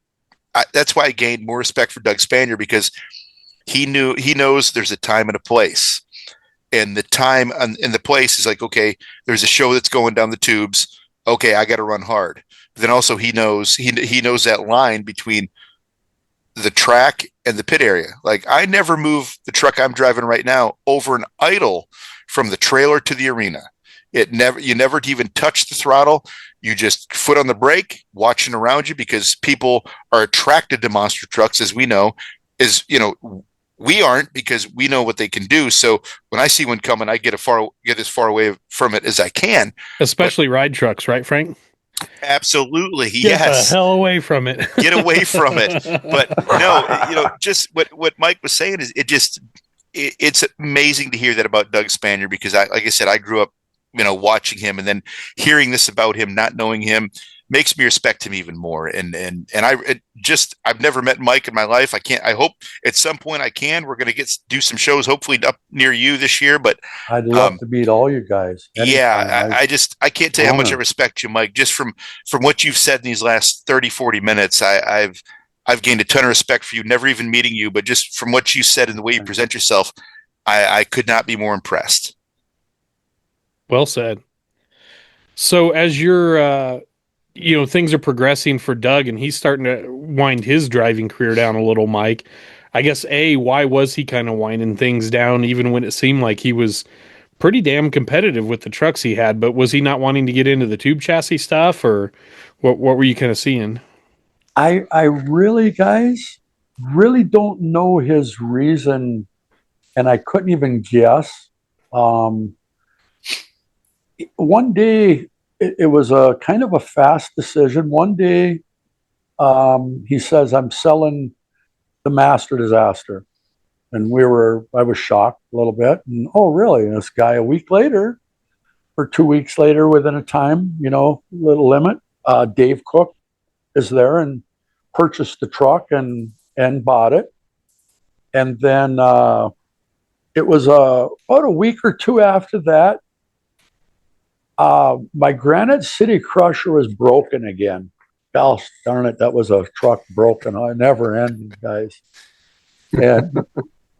I gained more respect for Doug Spanier, because he knows there's a time and a place, and the time and the place is like, okay, there's a show that's going down the tubes. Okay, I got to run hard. But then also he knows that line between the track and the pit area. Like, I never move the truck I'm driving right now over an idle from the trailer to the arena. You never even touch the throttle. You just foot on the brake, watching around you, because people are attracted to monster trucks, as we know. We aren't, because we know what they can do. So when I see one coming, I get as far away from it as I can. Especially ride trucks, right, Frank? Absolutely. Get the Yes. hell away from it. Get away from it. But no, just what Mike was saying is it's amazing to hear that about Doug Spanier, because like I said, I grew up, watching him, and then hearing this about him, not knowing him, makes me respect him even more. And I've never met Mike in my life. I hope at some point I can. We're going to do some shows, hopefully up near you this year. But I'd love to meet all you guys. yeah, I can't tell you how much I respect you, Mike, just from what you've said in these last 30, 40 minutes. I've gained a ton of respect for you, never even meeting you, but just from what you said and the way you present yourself, I could not be more impressed. Well said. So as you're, things are progressing for Doug and he's starting to wind his driving career down a little, Mike, I guess, why was he kind of winding things down even when it seemed like he was pretty damn competitive with the trucks he had, but was he not wanting to get into the tube chassis stuff, or what were you kind of seeing? I really, guys, really don't know his reason, and I couldn't even guess. One day, it was a kind of a fast decision. One day, he says, "I'm selling the Master Disaster," and I was shocked a little bit. And oh, really? And this guy, a week later, or 2 weeks later, within a time, little limit, Dave Cook is there and purchased the truck and bought it. And then it was about a week or two after that, my Granite City Crusher was broken again. Gosh darn it, that was a truck broken. I never ended, guys. And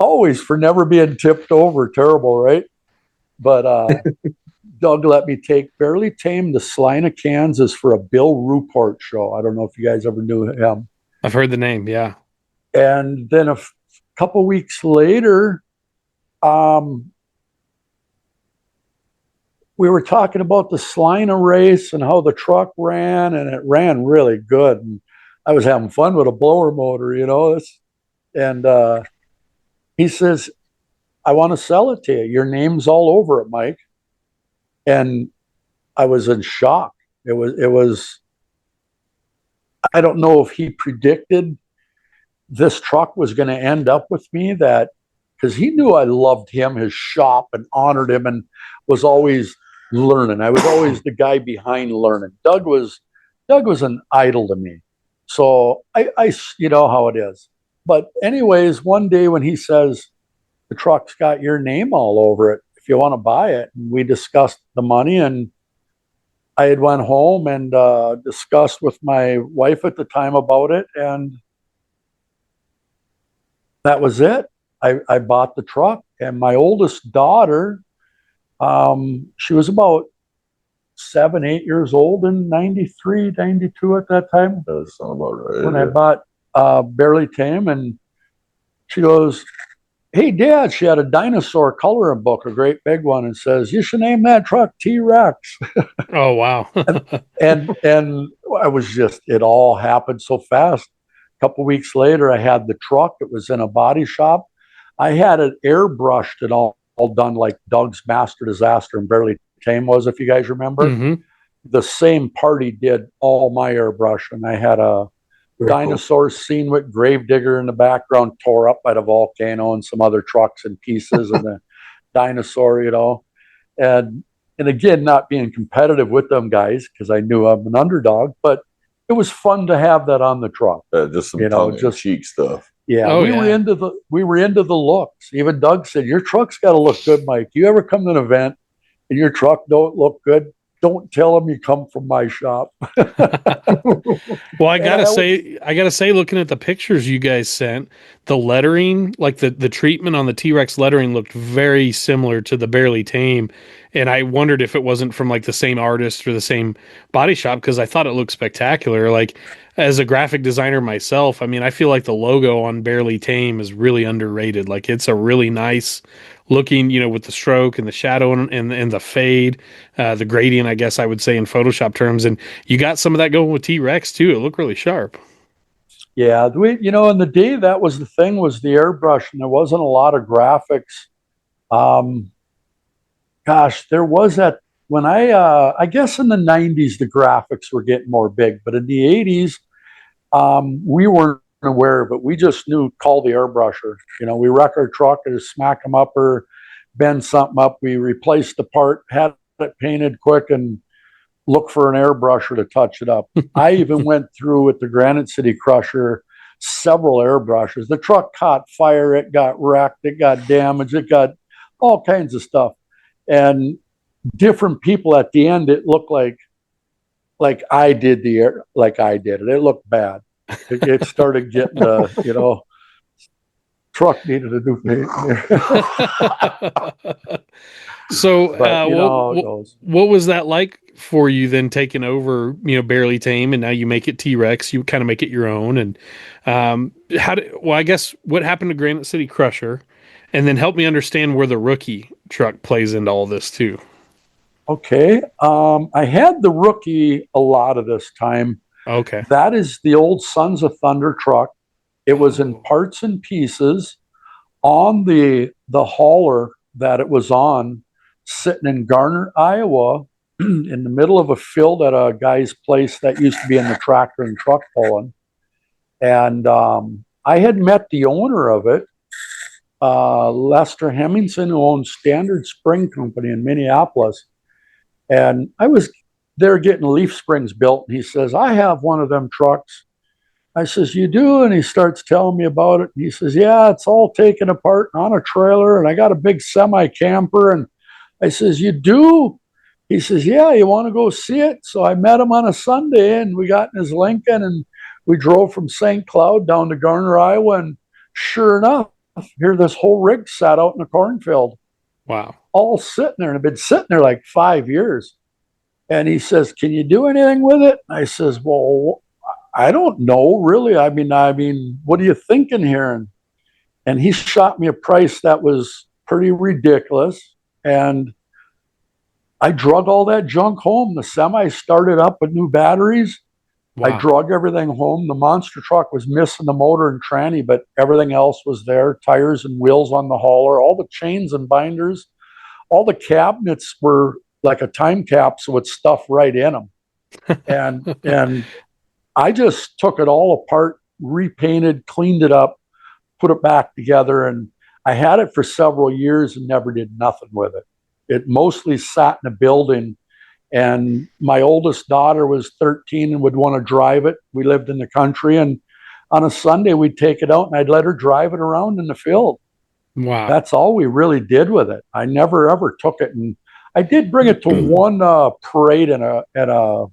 always for never being tipped over. Terrible, right? But Doug let me take Barely Tame to Salina, Kansas for a Bill Ruport show. I don't know if you guys ever knew him. I've heard the name, yeah. And then a couple weeks later, we were talking about the Salina race and how the truck ran, and it ran really good. And I was having fun with a blower motor, And he says, "I want to sell it to you. Your name's all over it, Mike." And I was in shock. It was, I don't know if he predicted this truck was going to end up with me, because he knew I loved him, his shop, and honored him, and was always learning. I was always the guy behind learning. Doug was an idol to me. So I you know how it is. But anyways, one day when he says, "The truck's got your name all over it, if you want to buy it," and we discussed the money, and I had went home and discussed with my wife at the time about it, and that was it. I bought the truck, and my oldest daughter, she was about 7, 8 years old in 93, 92 at that time. That sounds about right. When I bought Barely Tame, and she goes, "Hey, Dad," she had a dinosaur coloring book, a great big one, and says, "You should name that truck T-Rex." Oh, wow. and I was it all happened so fast. A couple weeks later, I had the truck. It was in a body shop. I had it airbrushed and all done like Doug's Master Disaster and Barely Tame was, if you guys remember. Mm-hmm. The same party did all my airbrush, and I had a dinosaur scene with Gravedigger in the background, tore up by the volcano, and some other trucks and pieces, and the dinosaur, and again, not being competitive with them guys, because I knew I'm an underdog, but it was fun to have that on the truck. Just some tongue-in-cheek stuff. Yeah, we were into the looks. Even Doug said, "Your truck's got to look good, Mike. You ever come to an event and your truck don't look good, don't tell them you come from my shop." Well, I gotta say, looking at the pictures you guys sent, the lettering, like the treatment on the T-Rex lettering, looked very similar to the Barely Tame, and I wondered if it wasn't from like the same artist or the same body shop, because I thought it looked spectacular. Like, as a graphic designer myself, I mean, I feel like the logo on Barely Tame is really underrated. Like, it's a really nice looking, with the stroke and the shadow and the fade, the gradient, I guess I would say in Photoshop terms. And you got some of that going with T-Rex too. It looked really sharp. Yeah, in the day, that was the thing, was the airbrush, and there wasn't a lot of graphics. Gosh, there was that when I guess in the 90s, the graphics were getting more big, but in the 80s, we weren't aware of it. We just knew, call the airbrusher. We wreck our truck and just smack them up or bend something up. We replaced the part, had it painted quick, and look for an airbrusher to touch it up. I even went through with the Granite City Crusher several airbrushes. The truck caught fire, it got wrecked, it got damaged, it got all kinds of stuff. And different people at the end, it looked like I did it. It looked bad. It started getting truck needed a new paint. So, but, what was that like for you then, taking over, barely Tame, and now you make it T-Rex, you kind of make it your own. And I guess what happened to Granite City Crusher, and then help me understand where the Rookie truck plays into all this too. Okay. I had the Rookie a lot of this time. Okay. That is the old Sons of Thunder truck. It was in parts and pieces on the hauler that it was on, sitting in Garner, Iowa, in the middle of a field at a guy's place that used to be in the tractor and truck pulling. And I had met the owner of it, Lester Hemmingson, who owns Standard Spring Company in Minneapolis. And I was there getting leaf springs built. And he says, I have one of them trucks. I says, you do? And he starts telling me about it. And he says, yeah, it's all taken apart on a trailer. And I got a big semi camper. And I says, you do? He says, yeah, you want to go see it? So I met him on a Sunday, and we got in his Lincoln, and we drove from St. Cloud down to Garner, Iowa. And sure enough, here this whole rig sat out in the cornfield. Wow. All sitting there, and I've been sitting there like 5 years. And he says, can you do anything with it? I says, well, I don't know, really. I mean, what are you thinking here? And he shot me a price that was pretty ridiculous. And I drug all that junk home. The semi started up with new batteries. Wow. I drug everything home. The monster truck was missing the motor and tranny, but everything else was there. Tires and wheels on the hauler, all the chains and binders. All the cabinets were like a time capsule with stuff right in them. And I just took it all apart, repainted, cleaned it up, put it back together. And I had it for several years and never did nothing with it. It mostly sat in a building. And my oldest daughter was 13 and would want to drive it. We lived in the country. And on a Sunday, we'd take it out and I'd let her drive it around in the field. Wow. That's all we really did with it. I never, ever took it. And I did bring it to one parade at a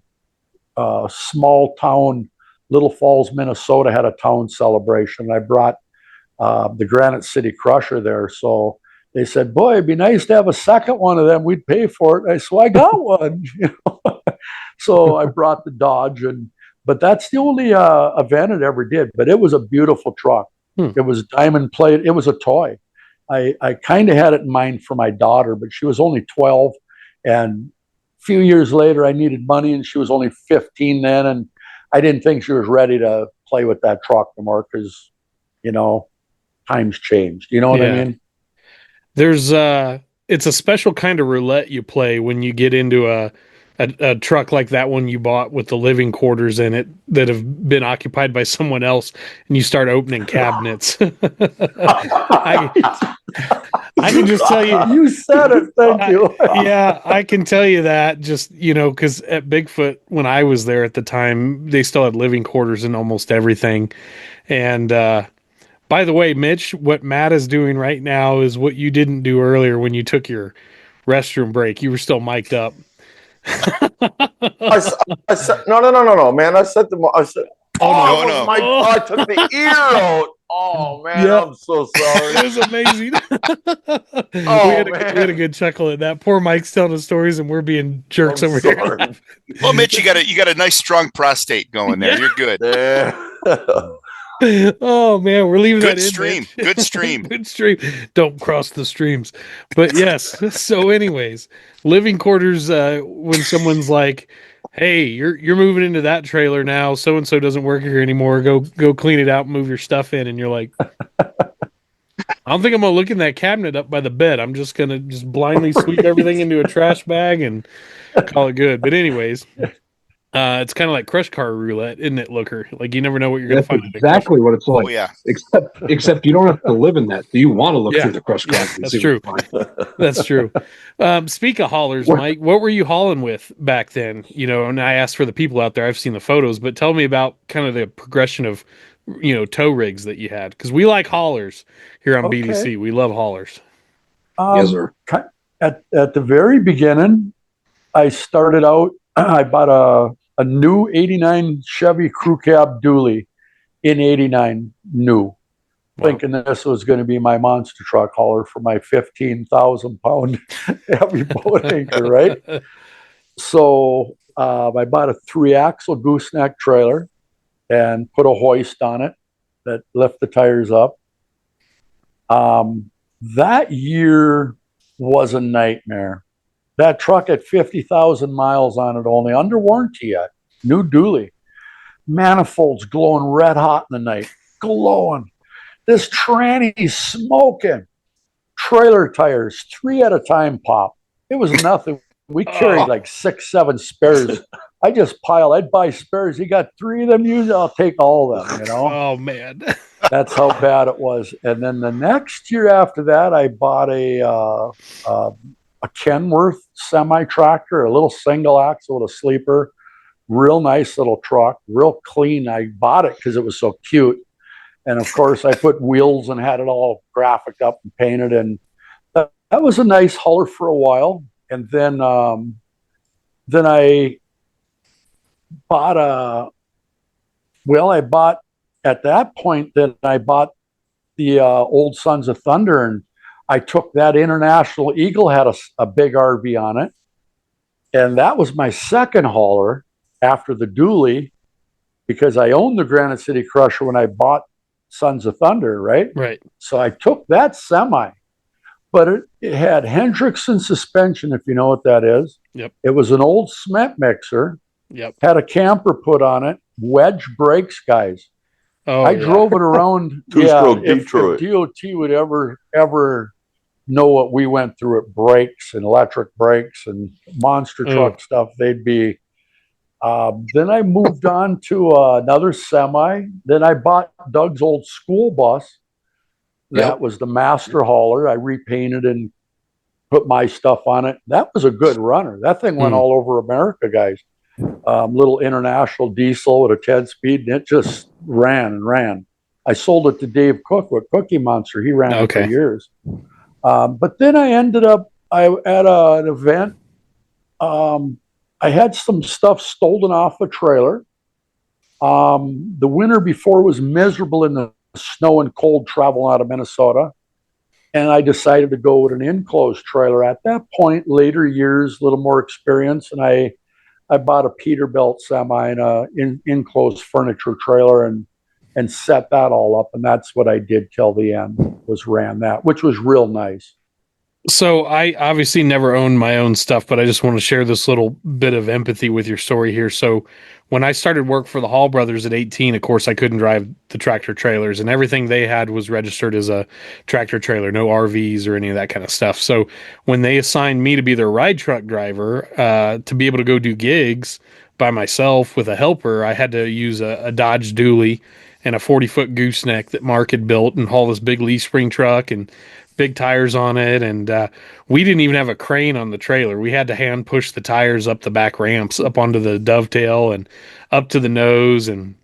small town, Little Falls, Minnesota, had a town celebration. I brought the Granite City Crusher there. So they said, boy, it'd be nice to have a second one of them. We'd pay for it. I said, well, I got one. So I brought the Dodge. But that's the only event it ever did. But it was a beautiful truck. It was diamond plate. It was a toy. I kind of had it in mind for my daughter, but she was only 12. And a few years later, I needed money, and she was only 15 then. And I didn't think she was ready to play with that truck anymore because, times changed. You know what I mean? There's it's a special kind of roulette you play when you get into a truck like that one you bought with the living quarters in it that have been occupied by someone else, and you start opening cabinets. I can just tell you. You said it. Thank you. Yeah, I can tell you that just, because at Bigfoot, when I was there at the time, they still had living quarters in almost everything. And by the way, Mitch, what Matt is doing right now is what you didn't do earlier when you took your restroom break. You were still mic'd up. I said, no, man. I said, no. I took the ear out. Oh, man, yeah. I'm so sorry. It was amazing. We had a good chuckle at that. Poor Mike's telling us stories, and we're being jerks over here. Well, Mitch, you got a nice, strong prostate going there. You're good. Oh man, we're leaving good that stream. In. Good stream. Good stream. Don't cross the streams. But yes. So, anyways, living quarters. When someone's like, "Hey, you're moving into that trailer now. So and so doesn't work here anymore. Go clean it out, and move your stuff in," and you're like, I don't think I'm gonna look in that cabinet up by the bed. I'm just gonna blindly sweep everything into a trash bag and call it good. But anyways, it's kind of like crush car roulette, isn't it, Looker? Like you never know what you're gonna That's find. exactly what it's like. Oh yeah. Except you don't have to live in that. Do you want to look Yeah. through the crush cars? Yeah, that's true. That's true. Speak of haulers, Mike, what were you hauling with back then? You know, and I asked for the people out there. I've seen the photos, but tell me about kind of the progression of, tow rigs that you had, because we like haulers here on BDC. We love haulers. Yes, sir. At the very beginning, I started out. I bought a new '89 Chevy Crew Cab dually in '89 new. Wow. Thinking this was going to be my monster truck hauler for my 15,000-pound heavy boat anchor, right? So I bought a 3-axle gooseneck trailer and put a hoist on it that lift the tires up. That year was a nightmare. That truck had 50,000 miles on it only, under warranty yet. New dually. Manifolds glowing red hot in the night. Glowing. This tranny's smoking. Trailer tires, 3 at a time pop. It was nothing. We carried like 6, 7 spares. I just piled. I'd buy spares. You got 3 of them used, I'll take all of them, Oh, man. That's how bad it was. And then the next year after that, I bought a Kenworth semi-tractor, a little single axle with a sleeper. Real nice little truck, real clean. I bought it because it was so cute. And of course, I put wheels and had it all graphic up and painted. And that was a nice hauler for a while. And then I bought at that point, then I bought the old Sons of Thunder. And I took that International Eagle, had a big RV on it. And that was my second hauler after the dually, because I owned the Granite City Crusher when I bought Sons of Thunder, right? Right. So I took that semi, but it had Hendrickson suspension, if you know what that is. Yep. It was an old cement mixer. Yep. Had a camper put on it, wedge brakes, guys. Oh, I drove it around. Two-stroke if Detroit. DOT would ever know what we went through at brakes and electric brakes and monster truck stuff, they'd be. Then I moved on to another semi. Then I bought Doug's old school bus. That was the master hauler. I repainted and put my stuff on it. That was a good runner. That thing went all over America, guys. Little international diesel with a 10-speed, and it just ran and ran. I sold it to Dave Cook with Cookie Monster. He ran it for years. But then I ended up at an event. I had some stuff stolen off a trailer. The winter before was miserable in the snow and cold traveling out of Minnesota. And I decided to go with an enclosed trailer. At that point, later years, a little more experience, and I bought a Peterbilt semi and an enclosed furniture trailer and set that all up. And that's what I did till the end, was ran that, which was real nice. So I obviously never owned my own stuff, but I just want to share this little bit of empathy with your story here. So when I started work for the Hall brothers at 18, of course, I couldn't drive the tractor trailers, and everything they had was registered as a tractor trailer, no RVs or any of that kind of stuff. So when they assigned me to be their ride truck driver, to be able to go do gigs by myself with a helper, I had to use a Dodge dually and a 40-foot gooseneck that Mark had built and haul this big Lee Spring truck and big tires on it. And we didn't even have a crane on the trailer. We had to hand push the tires up the back ramps, up onto the dovetail and up to the nose. And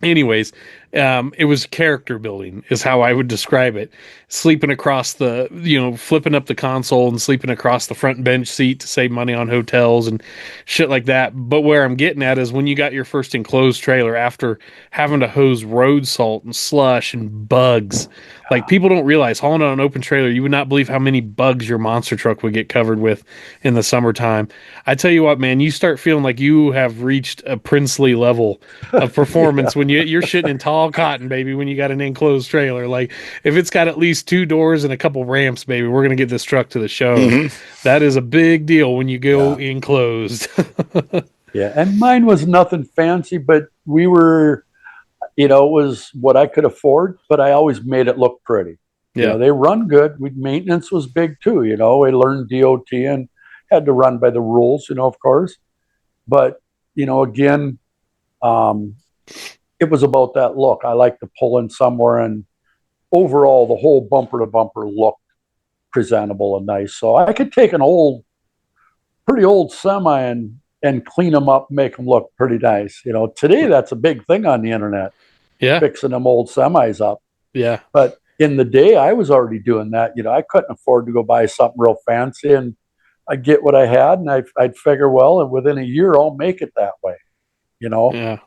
anyways, it was character building is how I would describe it. Sleeping across the, flipping up the console and sleeping across the front bench seat to save money on hotels and shit like that. But where I'm getting at is when you got your first enclosed trailer after having to hose road salt and slush and bugs. Like, people don't realize hauling on an open trailer, you would not believe how many bugs your monster truck would get covered with in the summertime. I tell you what, man, you start feeling like you have reached a princely level of performance when you're shitting in tall cotton, baby, when you got an enclosed trailer. Like, if it's got at least 2 doors and a couple ramps, baby, we're going to get this truck to the show. That is a big deal when you go enclosed. Yeah, and mine was nothing fancy, but we were... it was what I could afford, but I always made it look pretty. You know, they run good. Maintenance was big too. You know, we learned DOT and had to run by the rules, you know, of course. But, you know, again, it was about that look. I like to pull in somewhere, and overall, the whole bumper to bumper looked presentable and nice. So I could take an pretty old semi and clean them up, make them look pretty nice. You know, today that's a big thing on the internet. Yeah. Fixing them old semis up. Yeah. But in the day, I was already doing that. You know, I couldn't afford to go buy something real fancy, and I'd get what I had, and I'd figure, well, and within a year, I'll make it that way. You know? Yeah.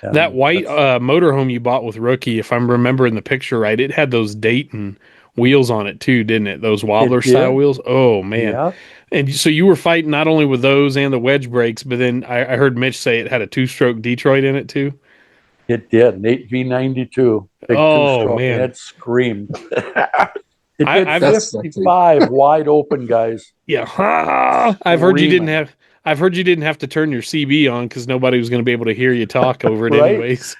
And that white motorhome you bought with Rookie, if I'm remembering the picture right, it had those Dayton wheels on it too, didn't it? Those wobbler style wheels. Oh man. Yeah. And so you were fighting not only with those and the wedge brakes, but then I heard Mitch say it had a 2-stroke Detroit in it too. It did, an 8V92. Big Oh, 2-stroke, man. and it screamed. It did I've 55 wide open, guys. Yeah. I've heard you didn't have to turn your CB on because nobody was going to be able to hear you talk over it Right? anyways.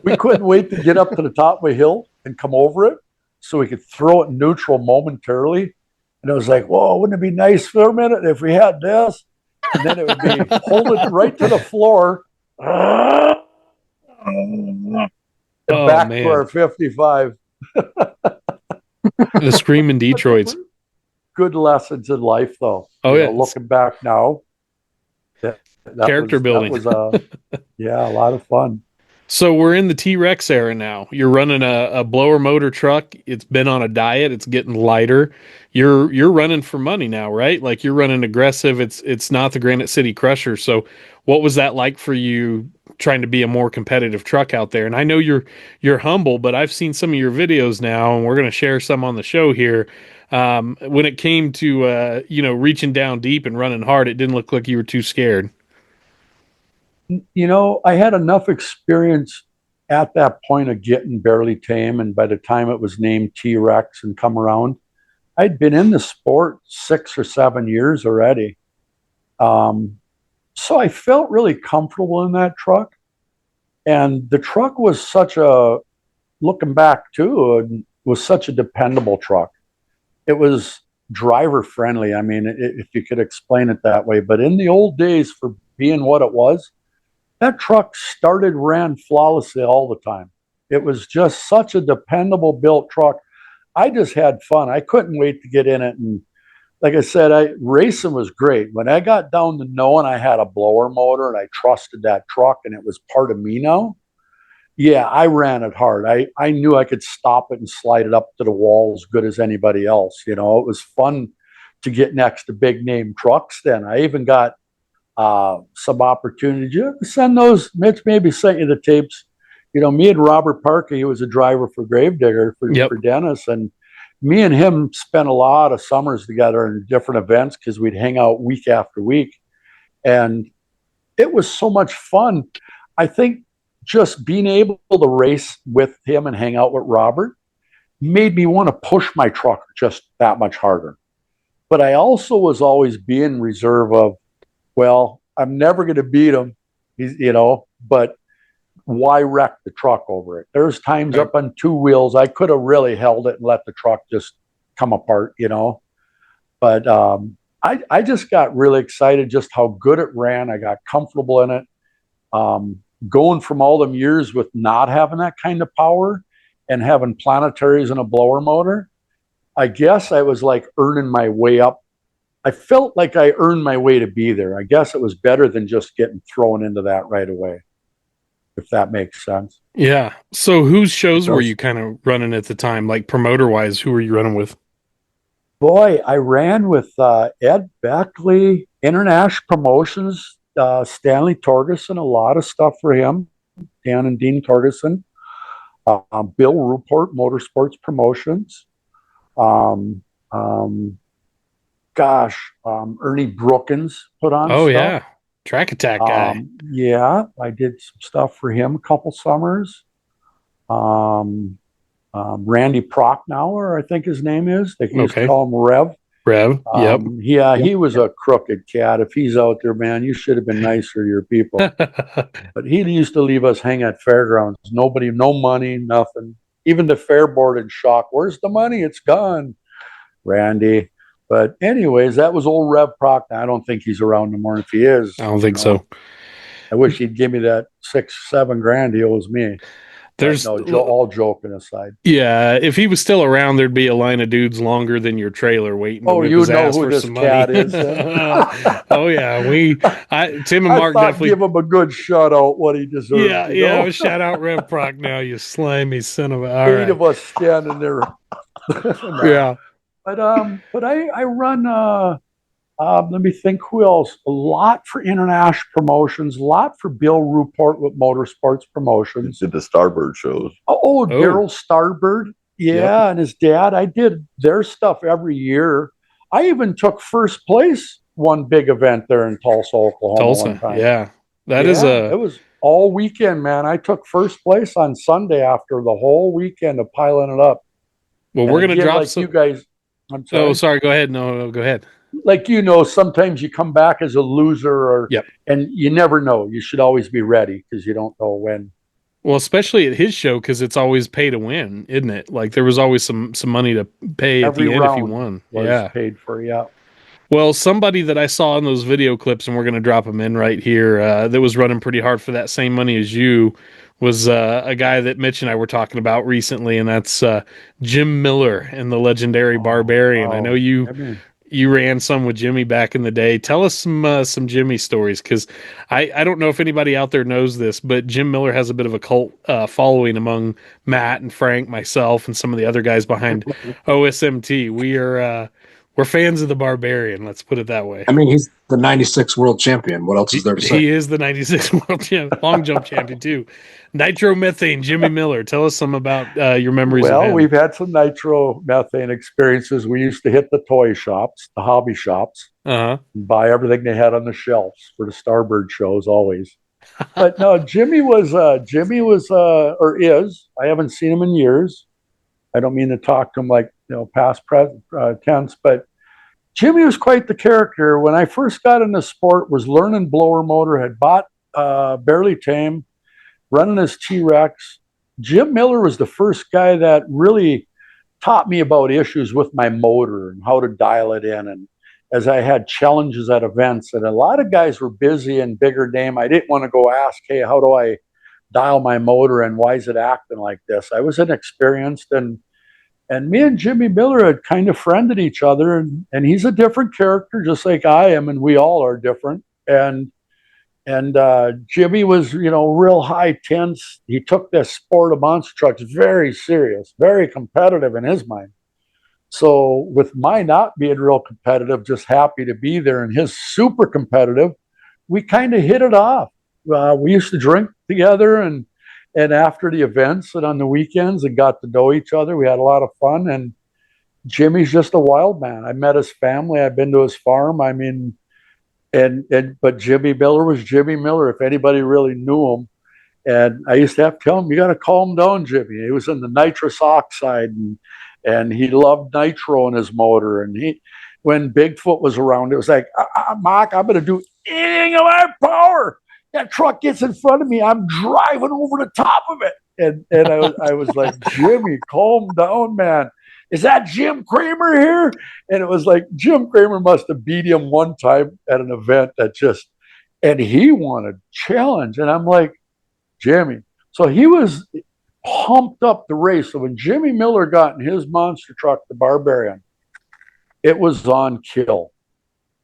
We couldn't wait to get up to the top of a hill and come over it so we could throw it in neutral momentarily. And it was like, whoa, wouldn't it be nice for a minute if we had this? And then it would be hold it right to the floor. Back to our 55. The screaming Detroits. Good lessons in life, though. Oh, yeah. Looking back now, that character building. That was a lot of fun. So we're in the T-Rex era now. You're running a blower motor truck. It's been on a diet. It's getting lighter. You're running for money now, right? Like you're running aggressive. It's not the Granite City Crusher. So what was that like for you trying to be a more competitive truck out there? And I know you're humble, but I've seen some of your videos now, and we're going to share some on the show here. When it came to reaching down deep and running hard, it didn't look like you were too scared. You know, I had enough experience at that point of getting barely tame, and by the time it was named T-Rex and come around, I'd been in the sport 6 or 7 years already. So I felt really comfortable in that truck. And the truck was looking back too, was such a dependable truck. It was driver friendly. I mean, if you could explain it that way. But in the old days, for being what it was, that truck ran flawlessly all the time. It was just such a dependable built truck. I just had fun. I couldn't wait to get in it. And like I said, racing was great. When I got down to knowing I had a blower motor and I trusted that truck and it was part of me now, yeah, I ran it hard. I knew I could stop it and slide it up to the wall as good as anybody else. You know, it was fun to get next to big name trucks then. I even got some opportunity. Did you ever send those? Mitch maybe sent you the tapes. You know, me and Robert Parker, he was a driver for Gravedigger for Dennis, and me and him spent a lot of summers together in different events because we'd hang out week after week, and it was so much fun. I think just being able to race with him and hang out with Robert made me want to push my truck just that much harder. But I also was always being reserve of, well, I'm never going to beat him, but why wreck the truck over it? There's times up on 2 wheels, I could have really held it and let the truck just come apart, But I just got really excited just how good it ran. I got comfortable in it. Going from all them years with not having that kind of power and having planetaries and a blower motor, I guess I was like earning my way up. I felt like I earned my way to be there. I guess it was better than just getting thrown into that right away, if that makes sense. Yeah. So whose shows were you kind of running at the time? Like promoter wise, who were you running with? Boy, I ran with Ed Beckley, International Promotions, Stanley Torgerson, a lot of stuff for him, Dan and Dean Torgerson, Bill Ruport, Motorsports Promotions, Ernie Brookins put on stuff. Yeah. Track Attack guy. Yeah, I did some stuff for him a couple summers. Randy Procknauer, I think his name is. They used to call him Rev. Yep. Yeah, he was a crooked cat. If he's out there, man, you should have been nicer to your people. But he used to leave us hang at fairgrounds. Nobody, no money, nothing. even the fair board in shock. Where's the money? It's gone, Randy. But anyways, that was old Rev Proc. I don't think he's around no more. If he is, I don't think so. I wish he'd give me that $6-7 he owes me. There's all joking aside. Yeah, if he was still around, there'd be a line of dudes longer than your trailer waiting. Oh, to you his know ass who for this some cat money. is. Oh yeah, Tim and I Mark thought definitely give him a good shout out what he deserves. Yeah. Shout out Rev Proc now, you slimy son of a. All 8 right. of us standing there. No. Yeah. But I run let me think who else. A lot for international promotions, a lot for Bill Ruport with Motorsports Promotions. Did the Starbird shows. Oh. Daryl Starbird. Yeah, and his dad. I did their stuff every year. I even took first place one big event there in Tulsa, Oklahoma one time. Yeah. It was all weekend, man. I took first place on Sunday after the whole weekend of piling it up. Well, we're going to drop you guys. I'm sorry. Oh, sorry. Go ahead. No, go ahead. Like, sometimes you come back as a loser and you never know. You should always be ready because you don't know when. Well, especially at his show, because it's always pay to win, isn't it? Like there was always some money to pay at the end if you won. Was paid for, yeah. Well, somebody that I saw in those video clips, and we're going to drop them in right here, that was running pretty hard for that same money as you, was a guy that Mitch and I were talking about recently, and that's Jim Miller and the legendary Barbarian. I know you ran some with Jimmy back in the day. Tell us some Jimmy stories, because I don't know if anybody out there knows this, but Jim Miller has a bit of a cult following among Matt and Frank, myself, and some of the other guys behind OSMT. We're fans of the Barbarian. Let's put it that way. I mean, he's the 96 world champion. What else is there to say? He is the 96 world champion, long jump champion too. Nitromethane, Jimmy Miller. Tell us some about your memories of him. Well, we've had some nitromethane experiences. We used to hit the toy shops, the hobby shops, and buy everything they had on the shelves for the Starbird shows always. But no, Jimmy was or is. I haven't seen him in years. I don't mean to talk to him like, past present tense, but Jimmy was quite the character. When I first got into sport, was learning blower motor, had bought barely Tame, running his T-Rex. Jim Miller was the first guy that really taught me about issues with my motor and how to dial it in. And as I had challenges at events, and a lot of guys were busy and bigger name, I didn't want to go ask, hey, how do I dial my motor and why is it acting like this? I was inexperienced, and me and Jimmy Miller had kind of friended each other, and he's a different character, just like I am, and we all are different. And Jimmy was, real high tense. He took this sport of monster trucks very serious, very competitive in his mind. So with my not being real competitive, just happy to be there, and his super competitive, we kind of hit it off. We used to drink together and after the events and on the weekends and got to know each other. We had a lot of fun, and Jimmy's just a wild man. I met his family. I've been to his farm. I mean, but Jimmy Miller was Jimmy Miller, if anybody really knew him. And I used to have to tell him, you got to calm down, Jimmy. He was in the nitrous oxide, and he loved nitro in his motor. And when Bigfoot was around, it was like, Mark, I'm going to do anything in my power. That truck gets in front of me, I'm driving over the top of it. And I was like, Jimmy, calm down, man. Is that Jim Kramer here? And it was like, Jim Kramer must have beat him one time at an event and he wanted challenge. And I'm like, Jimmy. So he was pumped up the race. So when Jimmy Miller got in his monster truck, the Barbarian, it was on kill.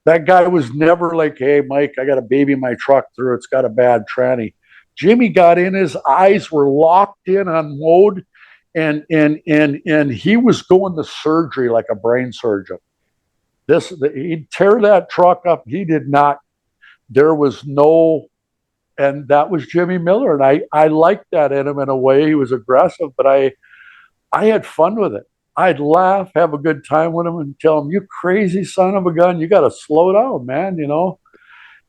That guy was never like, hey, Mike, I got to baby my truck through. It's got a bad tranny. Jimmy got in, his eyes were locked in on mode, and he was going to surgery like a brain surgeon. He'd tear that truck up. He did not. There was no, and that was Jimmy Miller. And I liked that in him in a way. He was aggressive, but I had fun with it. I'd laugh, have a good time with him, and tell him, you crazy son of a gun, you got to slow down, man,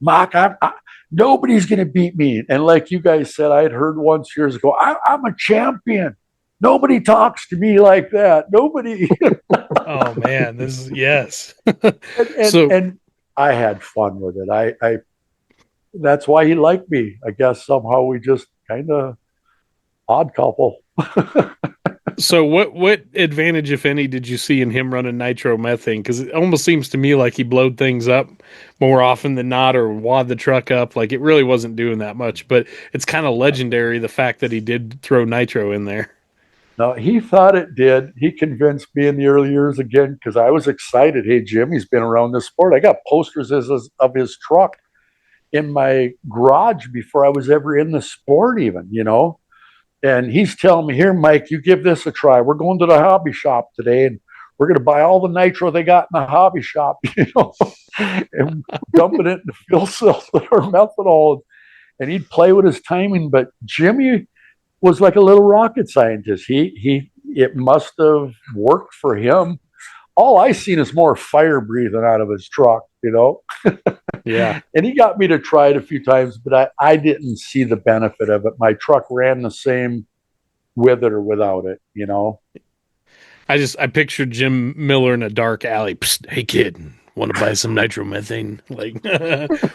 Mark, nobody's going to beat me. And like you guys said, I had heard once years ago, I'm a champion. Nobody talks to me like that. Nobody. Oh, man, yes. and I had fun with it. I that's why he liked me. I guess somehow we just kind of odd couple. So what advantage, if any, did you see in him running nitromethane? Because it almost seems to me like he blowed things up more often than not, or wad the truck up. Like it really wasn't doing that much, but it's kind of legendary the fact that he did throw nitro in there. No, he thought it did. He convinced me in the early years again because I was excited. Hey, Jim, he's been around this sport. I got posters of his truck in my garage before I was ever in the sport, even, you know. And he's telling me, here, Mike, you give this a try. We're going to the hobby shop today, and we're going to buy all the nitro they got in the hobby shop, you know, and dumping it in the fuel cells or methanol. And he'd play with his timing. But Jimmy was like a little rocket scientist. It must have worked for him. All I seen is more fire breathing out of his truck, you know? Yeah. And he got me to try it a few times, but I didn't see the benefit of it. My truck ran the same with it or without it, you know? I pictured Jim Miller in a dark alley. Psst, hey kid, want to buy some nitromethane? Like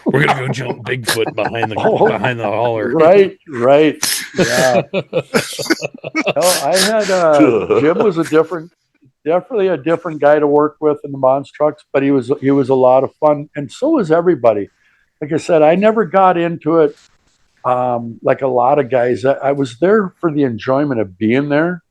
we're gonna go jump Bigfoot behind the hauler. Right. Yeah. I had Jim was definitely a different guy to work with in the monster trucks, but he was a lot of fun, and so was everybody. Like I said, I never got into it like a lot of guys. I was there for the enjoyment of being there.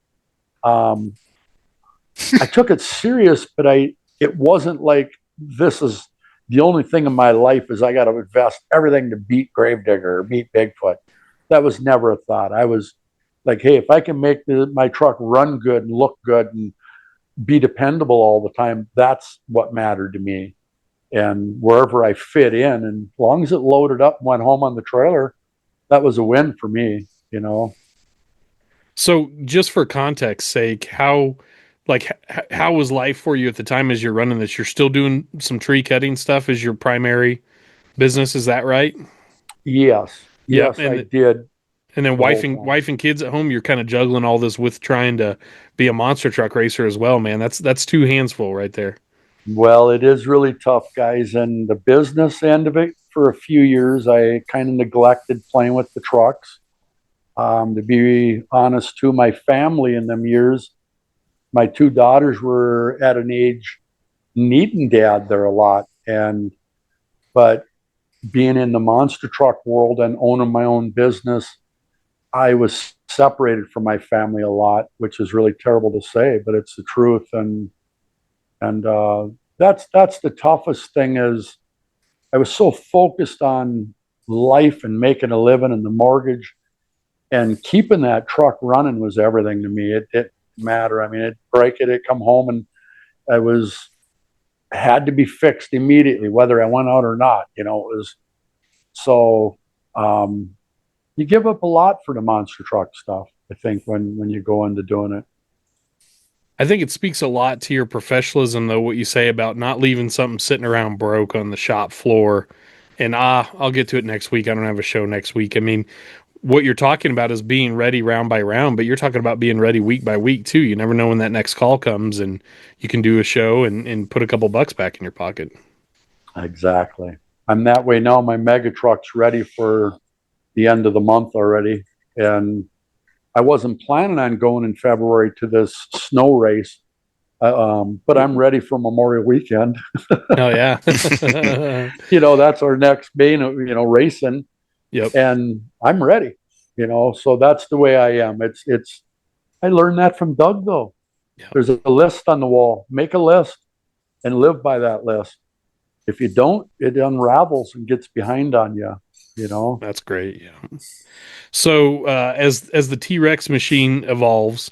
I took it serious, but it wasn't like this is the only thing in my life is I got to invest everything to beat Gravedigger or beat Bigfoot. That was never a thought. I was like, hey, if I can make my truck run good and look good and be dependable all the time, that's what mattered to me. And wherever I fit in, and as long as it loaded up and went home on the trailer, that was a win for me, you know. So just for context sake, how was life for you at the time as you're running this? You're still doing some tree cutting stuff as your primary business, is that right? Yes, Yep. I did. And then wife and kids at home, you're kind of juggling all this with trying to be a monster truck racer as well, man. That's two hands full right there. Well, it is really tough, guys. And the business end of it, for a few years, I kind of neglected playing with the trucks. To be honest, too, my family in them years, my two daughters were at an age needing dad there a lot. But being in the monster truck world and owning my own business, I was separated from my family a lot, which is really terrible to say, but it's the truth. And that's the toughest thing is I was so focused on life and making a living and the mortgage, and keeping that truck running was everything to me. It didn't matter. I mean, it'd break it, it'd come home, and had to be fixed immediately, whether I went out or not. You know, it was so. You give up a lot for the monster truck stuff, I think, when you go into doing it. I think it speaks a lot to your professionalism, though, what you say about not leaving something sitting around broke on the shop floor. And I'll get to it next week. I don't have a show next week. I mean, what you're talking about is being ready round by round, but you're talking about being ready week by week, too. You never know when that next call comes, and you can do a show and put a couple bucks back in your pocket. Exactly. I'm that way now. My mega truck's ready for the end of the month already, and I wasn't planning on going in February to this snow race, but I'm ready for Memorial Weekend. Oh yeah. You know, that's our next main, you know, racing. Yep. And I'm ready, you know, so that's the way I am. I learned that from Doug, though. Yep. There's a list on the wall. Make a list and live by that list. If you don't, it unravels and gets behind on you. You know, that's great. Yeah. So as the T-Rex machine evolves,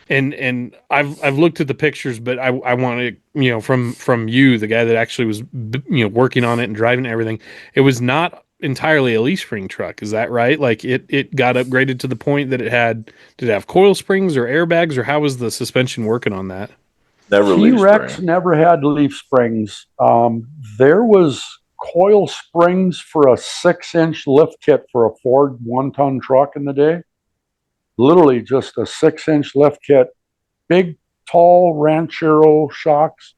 and I've looked at the pictures, but I want to, you know, from you, the guy that actually was, you know, working on it and driving everything, it was not entirely a leaf spring truck. Is that right? Like it got upgraded to the point that did it have coil springs or airbags, or how was the suspension working on that? T-Rex never had leaf springs. There was coil springs for a 6-inch lift kit for a Ford 1-ton truck in the day. Literally just a 6-inch lift kit, big, tall Ranchero shocks.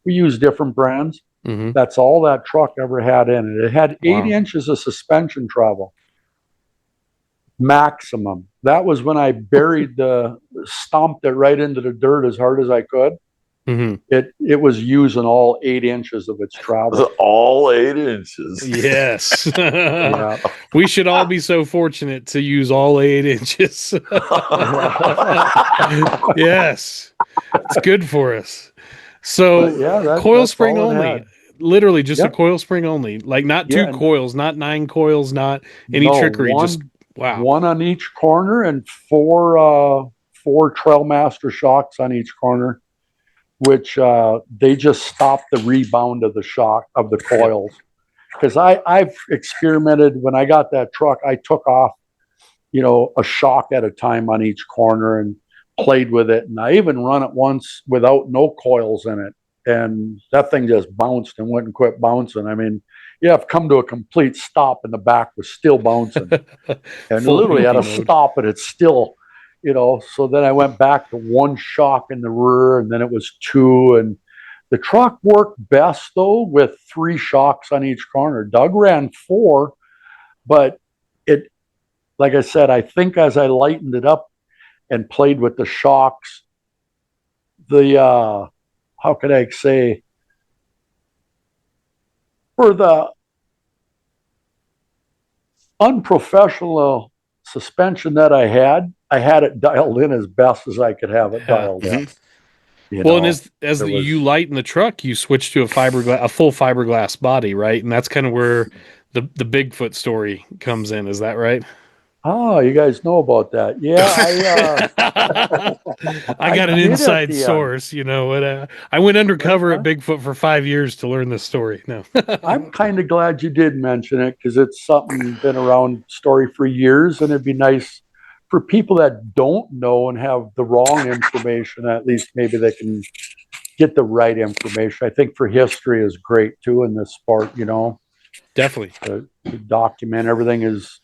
We use different brands. Mm-hmm. That's all that truck ever had in it. It had 8 inches of suspension travel, maximum. That was when I buried stomped it right into the dirt as hard as I could. Mm-hmm. It was using all 8 inches of its travel. All 8 inches. Yes. Yeah. We should all be so fortunate to use all 8 inches. Yes. It's good for us. So But yeah, coil that's spring all it only. had. Literally just a Yep. coil spring only. Like not Yeah, 2 and- coils, not 9 coils, not any No, trickery. one, Just wow. one on each corner and four Trailmaster shocks on each corner, which they just stop the rebound of the shock of the coils. Because I've experimented when I got that truck, I took off, a shock at a time on each corner and played with it. And I even run it once without no coils in it. And that thing just bounced and wouldn't quit bouncing. I mean, yeah, I've come to a complete stop and the back was still bouncing. And Full literally at a goofy mode. stop and it's still, so then I went back to 1 shock in the rear and then it was 2. And the truck worked best though with 3 shocks on each corner. Doug ran 4, but like I said, I think as I lightened it up and played with the shocks, how could I say, for the unprofessional suspension that I had it dialed in as best as I could have it dialed in. Well, and as you lighten the truck, you switch to a full fiberglass body, right? And that's kind of where the Bigfoot story comes in. Is that right? Oh, you guys know about that? Yeah, I got an inside source. I went undercover at Bigfoot for 5 years to learn this story. No, I'm kind of glad you did mention it because it's something been around story for years, and it'd be nice for people that don't know and have the wrong information. At least maybe they can get the right information. I think for history is great too in this sport. Definitely to document everything is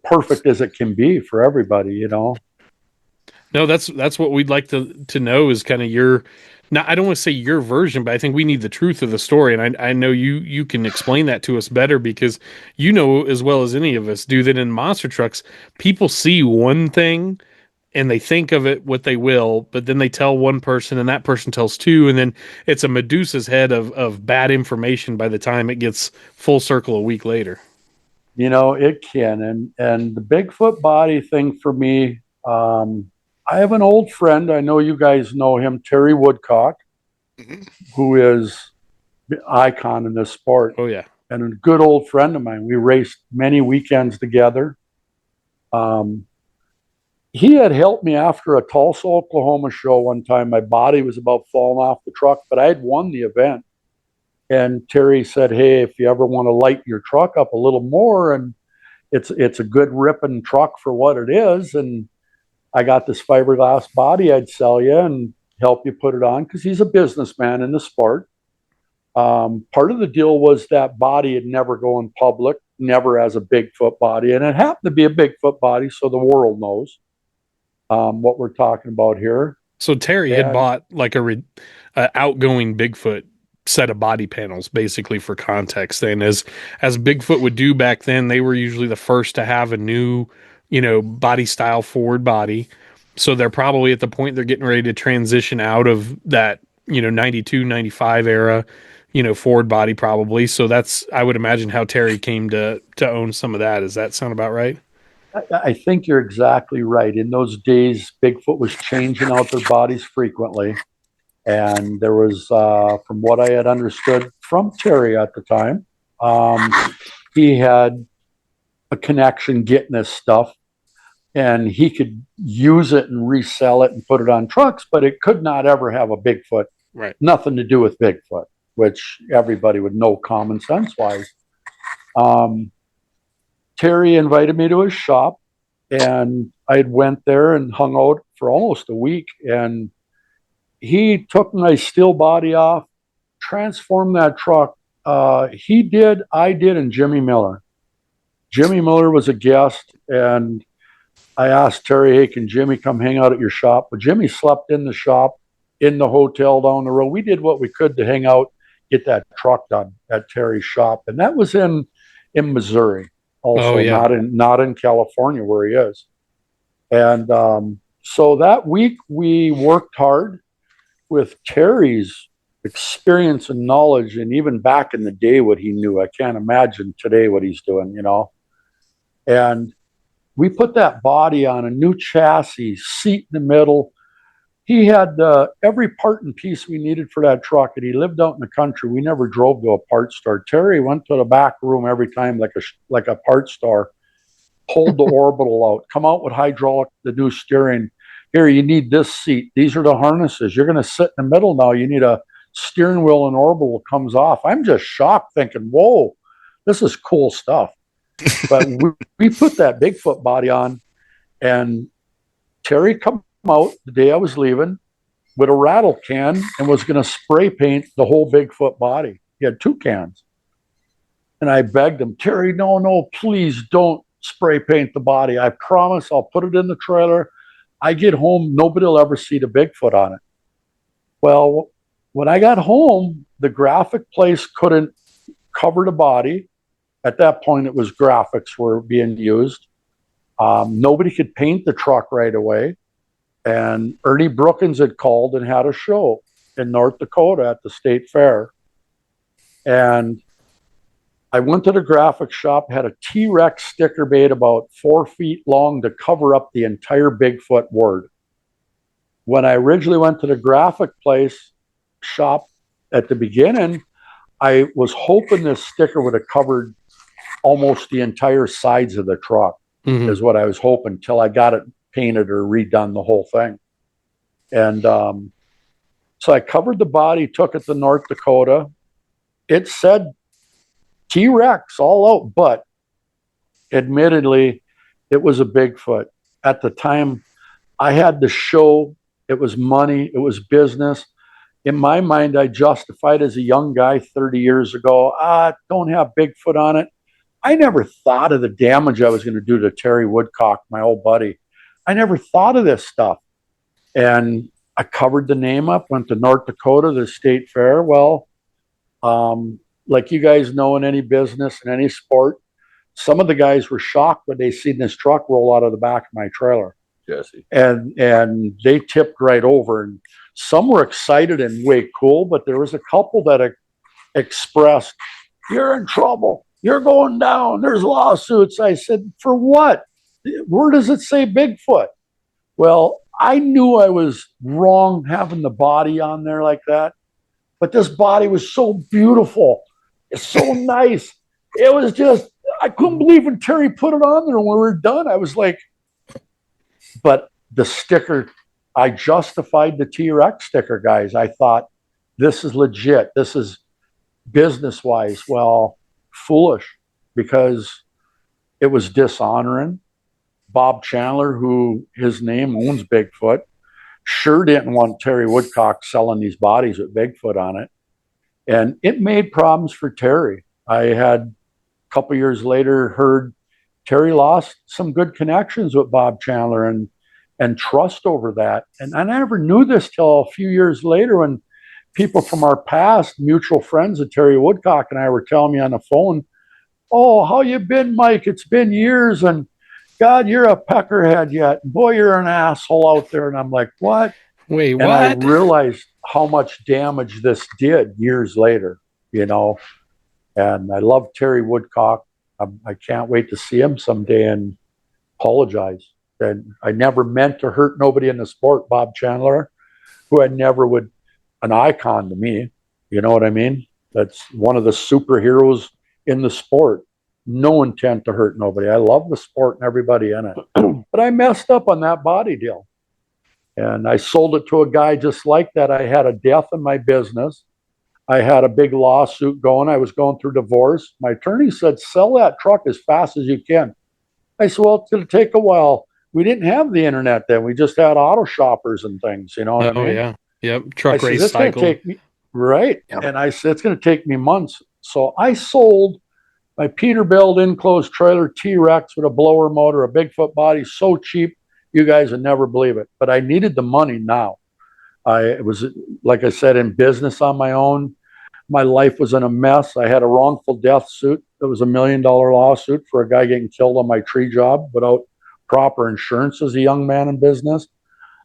perfect as it can be for everybody. No, that's what we'd like to know is kind of your. Now, I don't want to say your version, but I think we need the truth of the story, and I know you can explain that to us better because you know as well as any of us do that in monster trucks, people see one thing and they think of it what they will, but then they tell one person and that person tells 2, and then it's a Medusa's head of bad information by the time it gets full circle a week later. It can, and the Bigfoot body thing for me. I have an old friend. I know you guys know him, Terry Woodcock, who is the icon in this sport. Oh, yeah. And a good old friend of mine. We raced many weekends together. He had helped me after a Tulsa, Oklahoma show one time. My body was about falling off the truck, but I had won the event. And Terry said, hey, if you ever want to light your truck up a little more, and it's a good ripping truck for what it is, and I got this fiberglass body I'd sell you and help you put it on because he's a businessman in the sport. Part of the deal was that body would never go in public, never as a Bigfoot body. And it happened to be a Bigfoot body, so the world knows what we're talking about here. So Terry had bought like a outgoing Bigfoot set of body panels, basically, for context. And as Bigfoot would do back then, they were usually the first to have a new body style forward body. So they're probably at the point they're getting ready to transition out of that, 92, 95 era, forward body probably. So that's, I would imagine, how Terry came to own some of that. Does that sound about right? I think you're exactly right. In those days, Bigfoot was changing out their bodies frequently. And there was, from what I had understood from Terry at the time, he had a connection getting this stuff, and he could use it and resell it and put it on trucks, but it could not ever have a Bigfoot. Right. Nothing to do with Bigfoot, which everybody would know common sense wise. Terry invited me to his shop, and I went there and hung out for almost a week, and he took my steel body off, transformed that truck. He did, I did, and Jimmy Miller. Jimmy Miller was a guest, and I asked Terry, hey, can Jimmy come hang out at your shop? But Jimmy slept in the shop, in the hotel down the road. We did what we could to hang out, get that truck done at Terry's shop. And that was in Missouri also, not in California where he is. And so that week we worked hard with Terry's experience and knowledge, and even back in the day what he knew. I can't imagine today what he's doing, you know. And we put that body on a new chassis, seat in the middle. He had every part and piece we needed for that truck, and he lived out in the country. We never drove to a parts store. Terry went to the back room every time like a parts store, pulled the orbital out, come out with hydraulic, the new steering. Here, you need this seat. These are the harnesses. You're going to sit in the middle now. You need a steering wheel and orbital comes off. I'm just shocked thinking, whoa, this is cool stuff. But we put that Bigfoot body on, and Terry come out the day I was leaving with a rattle can and was going to spray paint the whole Bigfoot body. He had 2 cans. And I begged him, Terry, no, please don't spray paint the body. I promise I'll put it in the trailer. I get home, nobody will ever see the Bigfoot on it. Well, when I got home, the graphic place couldn't cover the body. At that point, it was graphics were being used. Nobody could paint the truck right away. And Ernie Brookins had called and had a show in North Dakota at the state fair. And I went to the graphic shop, had a T-Rex sticker made about 4 feet long to cover up the entire Bigfoot word. When I originally went to the graphic place shop at the beginning, I was hoping this sticker would have covered almost the entire sides of the truck, is what I was hoping, till I got it painted or redone the whole thing. And so I covered the body, took it to North Dakota. It said T-Rex all out, but admittedly, it was a Bigfoot. At the time, I had the show. It was money. It was business. In my mind, I justified as a young guy 30 years ago, don't have Bigfoot on it. I never thought of the damage I was going to do to Terry Woodcock, my old buddy. I never thought of this stuff. And I covered the name up, went to North Dakota, the state fair. Well, like you guys know, in any business, in any sport, some of the guys were shocked when they seen this truck roll out of the back of my trailer. Jesse. And they tipped right over. And some were excited and way cool, but there was a couple that expressed, "You're in trouble. You're going down. There's lawsuits." I said, "For what? Where does it say Bigfoot?" Well, I knew I was wrong having the body on there like that, but this body was so beautiful. It's so nice. It was just, I couldn't believe when Terry put it on there and when we were done. I was like, but the sticker, I justified the T-Rex sticker, guys. I thought, this is legit. This is business-wise. Well, foolish, because it was dishonoring. Bob Chandler, who his name owns Bigfoot, sure didn't want Terry Woodcock selling these bodies with Bigfoot on it. And it made problems for Terry. I had a couple years later heard Terry lost some good connections with Bob Chandler and trust over that. And I never knew this till a few years later when people from our past, mutual friends of Terry Woodcock and I, were telling me on the phone, "Oh, how you been, Mike? It's been years, and God, you're a peckerhead yet. Boy, you're an asshole out there." And I'm like, what? Wait, and what? I realized how much damage this did years later, you know. And I love Terry Woodcock. I can't wait to see him someday and apologize. And I never meant to hurt nobody in the sport. Bob Chandler, who I never would, an icon to me, you know what I mean? That's one of the superheroes in the sport. No intent to hurt nobody. I love the sport and everybody in it. But I messed up on that body deal. And I sold it to a guy just like that. I had a death in my business. I had a big lawsuit going. I was going through divorce. My attorney said, "Sell that truck as fast as you can." I said, "Well, it's going to take a while." We didn't have the internet then. We just had auto shoppers and things, you know what I mean? Oh, yeah. Yep. Truck race it's cycle. Take me, right. Yep. And I said, it's going to take me months. So I sold my Peterbilt enclosed trailer T-Rex with a blower motor, a Bigfoot body, so cheap, you guys would never believe it. But I needed the money now. I was, like I said, in business on my own. My life was in a mess. I had a wrongful death suit. It was $1 million lawsuit for a guy getting killed on my tree job without proper insurance as a young man in business.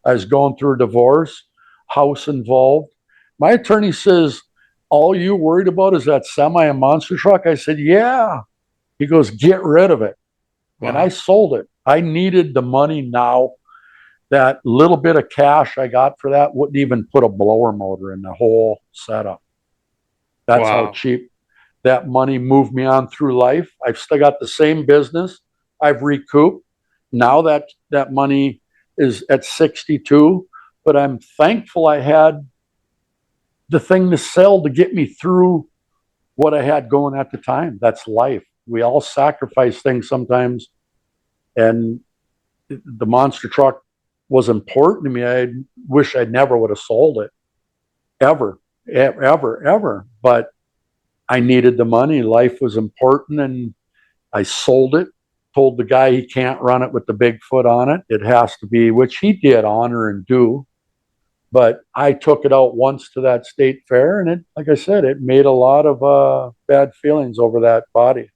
I was going through a divorce, house involved. My attorney says, all you worried about is that semi and monster truck? I said, yeah. He goes, get rid of it. Wow. And I sold it. I needed the money now. That little bit of cash I got for that wouldn't even put a blower motor in the whole setup. That's how cheap that money moved me on through life. I've still got the same business. I've recouped. Now that money is at 62, but I'm thankful I had the thing to sell to get me through what I had going at the time. That's life. We all sacrifice things sometimes. And the monster truck was important to me. I wish I never would have sold it. Ever. But I needed the money. Life was important, and I sold it. Told the guy he can't run it with the Bigfoot on it. It has to be, which he did honor and do. But I took it out once to that state fair, and it, like I said, it made a lot of bad feelings over that body.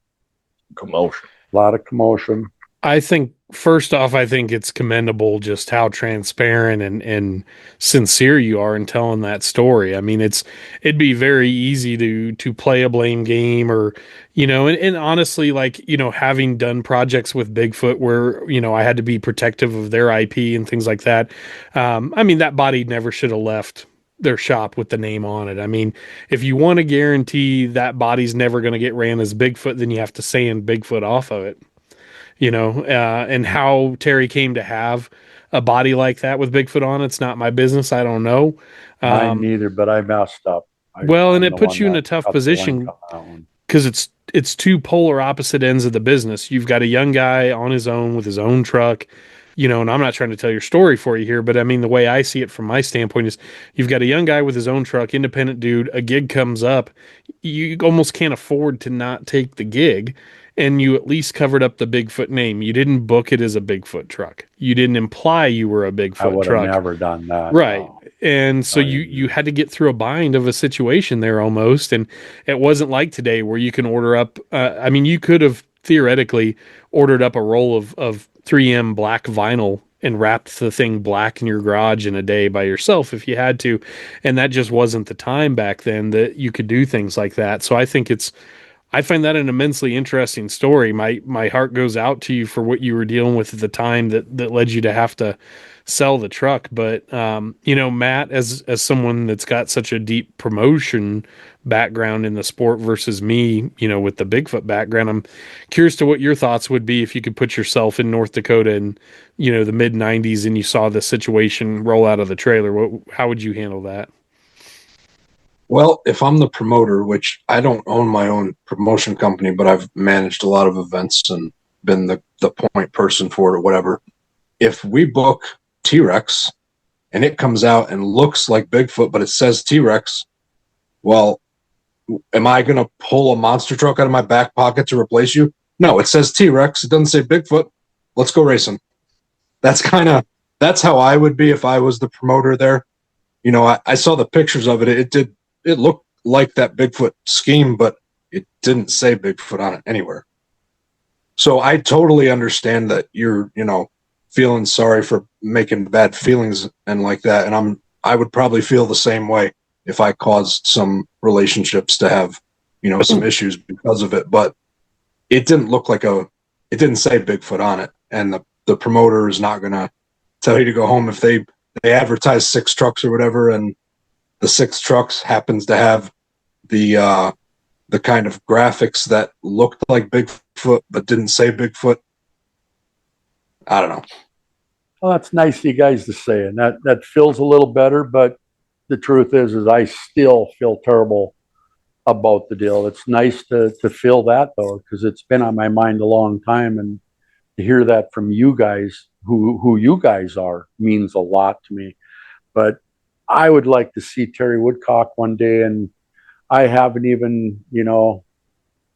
Commotion. A lot of commotion. I think, first off, I think it's commendable just how transparent and sincere you are in telling that story. I mean, it'd be very easy to play a blame game, or, and honestly, like, having done projects with Bigfoot where, I had to be protective of their IP and things like that. I mean, that body never should have left their shop with the name on it. I mean, if you want to guarantee that body's never going to get ran as Bigfoot, then you have to sand Bigfoot off of it. And how Terry came to have a body like that with Bigfoot on it's not my business. I don't know. Mine neither, but I messed up. And it puts you in a tough position because it's two polar opposite ends of the business. You've got a young guy on his own with his own truck, and I'm not trying to tell your story for you here, but I mean, the way I see it from my standpoint is you've got a young guy with his own truck, independent dude, a gig comes up, you almost can't afford to not take the gig. And you at least covered up the Bigfoot name. You didn't book it as a Bigfoot truck. You didn't imply you were a Bigfoot truck. I would have never done that. Right. No. And so you had to get through a bind of a situation there almost. And it wasn't like today where you can order up. You could have theoretically ordered up a roll of 3M black vinyl and wrapped the thing black in your garage in a day by yourself if you had to. And that just wasn't the time back then that you could do things like that. So I find that an immensely interesting story. My heart goes out to you for what you were dealing with at the time that led you to have to sell the truck. But, Matt, as someone that's got such a deep promotion background in the sport versus me, with the Bigfoot background, I'm curious to what your thoughts would be if you could put yourself in North Dakota in, the mid 90s and you saw this situation roll out of the trailer. How would you handle that? Well, if I'm the promoter, which I don't own my own promotion company, but I've managed a lot of events and been the point person for it or whatever. If we book T-Rex and it comes out and looks like Bigfoot, but it says T-Rex, well, am I going to pull a monster truck out of my back pocket to replace you? No, it says T-Rex. It doesn't say Bigfoot. Let's go racing. That's how I would be if I was the promoter there. I saw the pictures of it. It looked like that Bigfoot scheme, but it didn't say Bigfoot on it anywhere. So I totally understand that you're, feeling sorry for making bad feelings and like that. And I would probably feel the same way if I caused some relationships to have, some issues because of it. But it didn't look like it didn't say Bigfoot on it. And the promoter is not going to tell you to go home if they advertise 6 trucks or whatever, and the 6 trucks happens to have the kind of graphics that looked like Bigfoot but didn't say Bigfoot. I don't know. Well, that's nice of you guys to say, and that feels a little better. But the truth is I still feel terrible about the deal. It's nice to feel that though, because it's been on my mind a long time, and to hear that from you guys, who you guys are, means a lot to me. But I would like to see Terry Woodcock one day, and I haven't even,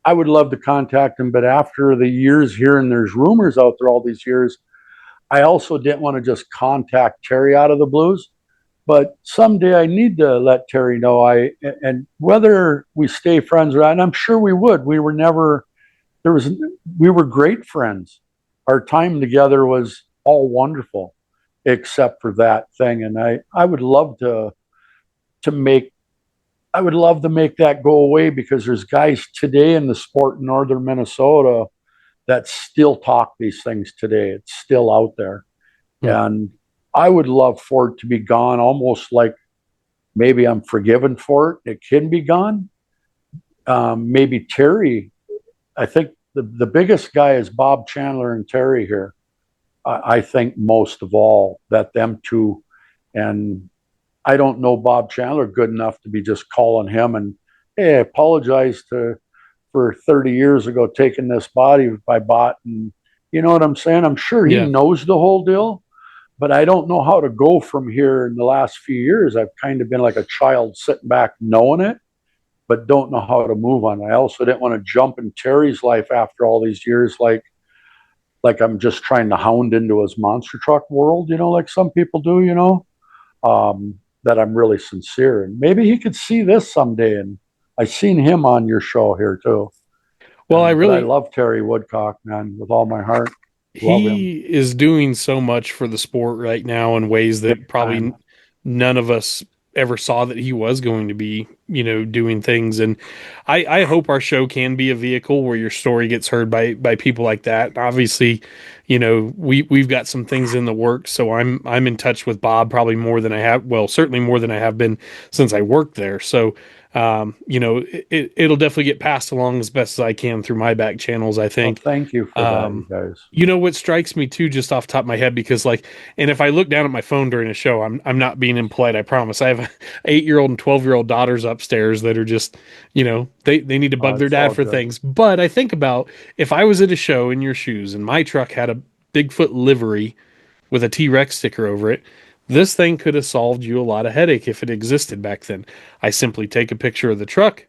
I would love to contact him, but after the years here, and there's rumors out there all these years, I also didn't want to just contact Terry out of the blues. But someday I need to let Terry know and whether we stay friends or not, and I'm sure we would. We were great friends. our time together was all wonderful, except for that thing. And I would love to make I would love to make that go away, because there's guys today in the sport in northern Minnesota that still talk these things today. It's still out there. Yeah. And I would love for it to be gone, almost like maybe I'm forgiven for it. It can be gone. Maybe Terry, I think the biggest guy is Bob Chandler and Terry here. I think most of all that them two, and I don't know Bob Chandler good enough to be just calling him and, hey, I apologize for 30 years ago taking this body I bought. And you know what I'm saying? I'm sure he knows the whole deal, but I don't know how to go from here. In the last few years, I've kind of been like a child sitting back knowing it, but don't know how to move on. I also didn't want to jump in Terry's life after all these years, like I'm just trying to hound into his monster truck world, like some people do, that I'm really sincere. And maybe he could see this someday. And I seen him on your show here too. Well, I love Terry Woodcock, man, with all my heart. He is doing so much for the sport right now in ways that probably none of us ever saw that he was going to be, doing things. And I hope our show can be a vehicle where your story gets heard by people like that. Obviously, we've got some things in the works, so I'm in touch with Bob probably more than I have. Well, certainly more than I have been since I worked there. So, it'll definitely get passed along as best as I can through my back channels, I think. Well, thank you for that, you guys. What strikes me too, just off the top of my head, because and if I look down at my phone during a show, I'm not being impolite, I promise. I have 8-year-old and 12-year-old daughters upstairs that are just, they need to bug their dad for things. But I think about if I was at a show in your shoes and my truck had a Bigfoot livery with a T-Rex sticker over it, this thing could have solved you a lot of headache if it existed back then. I simply take a picture of the truck,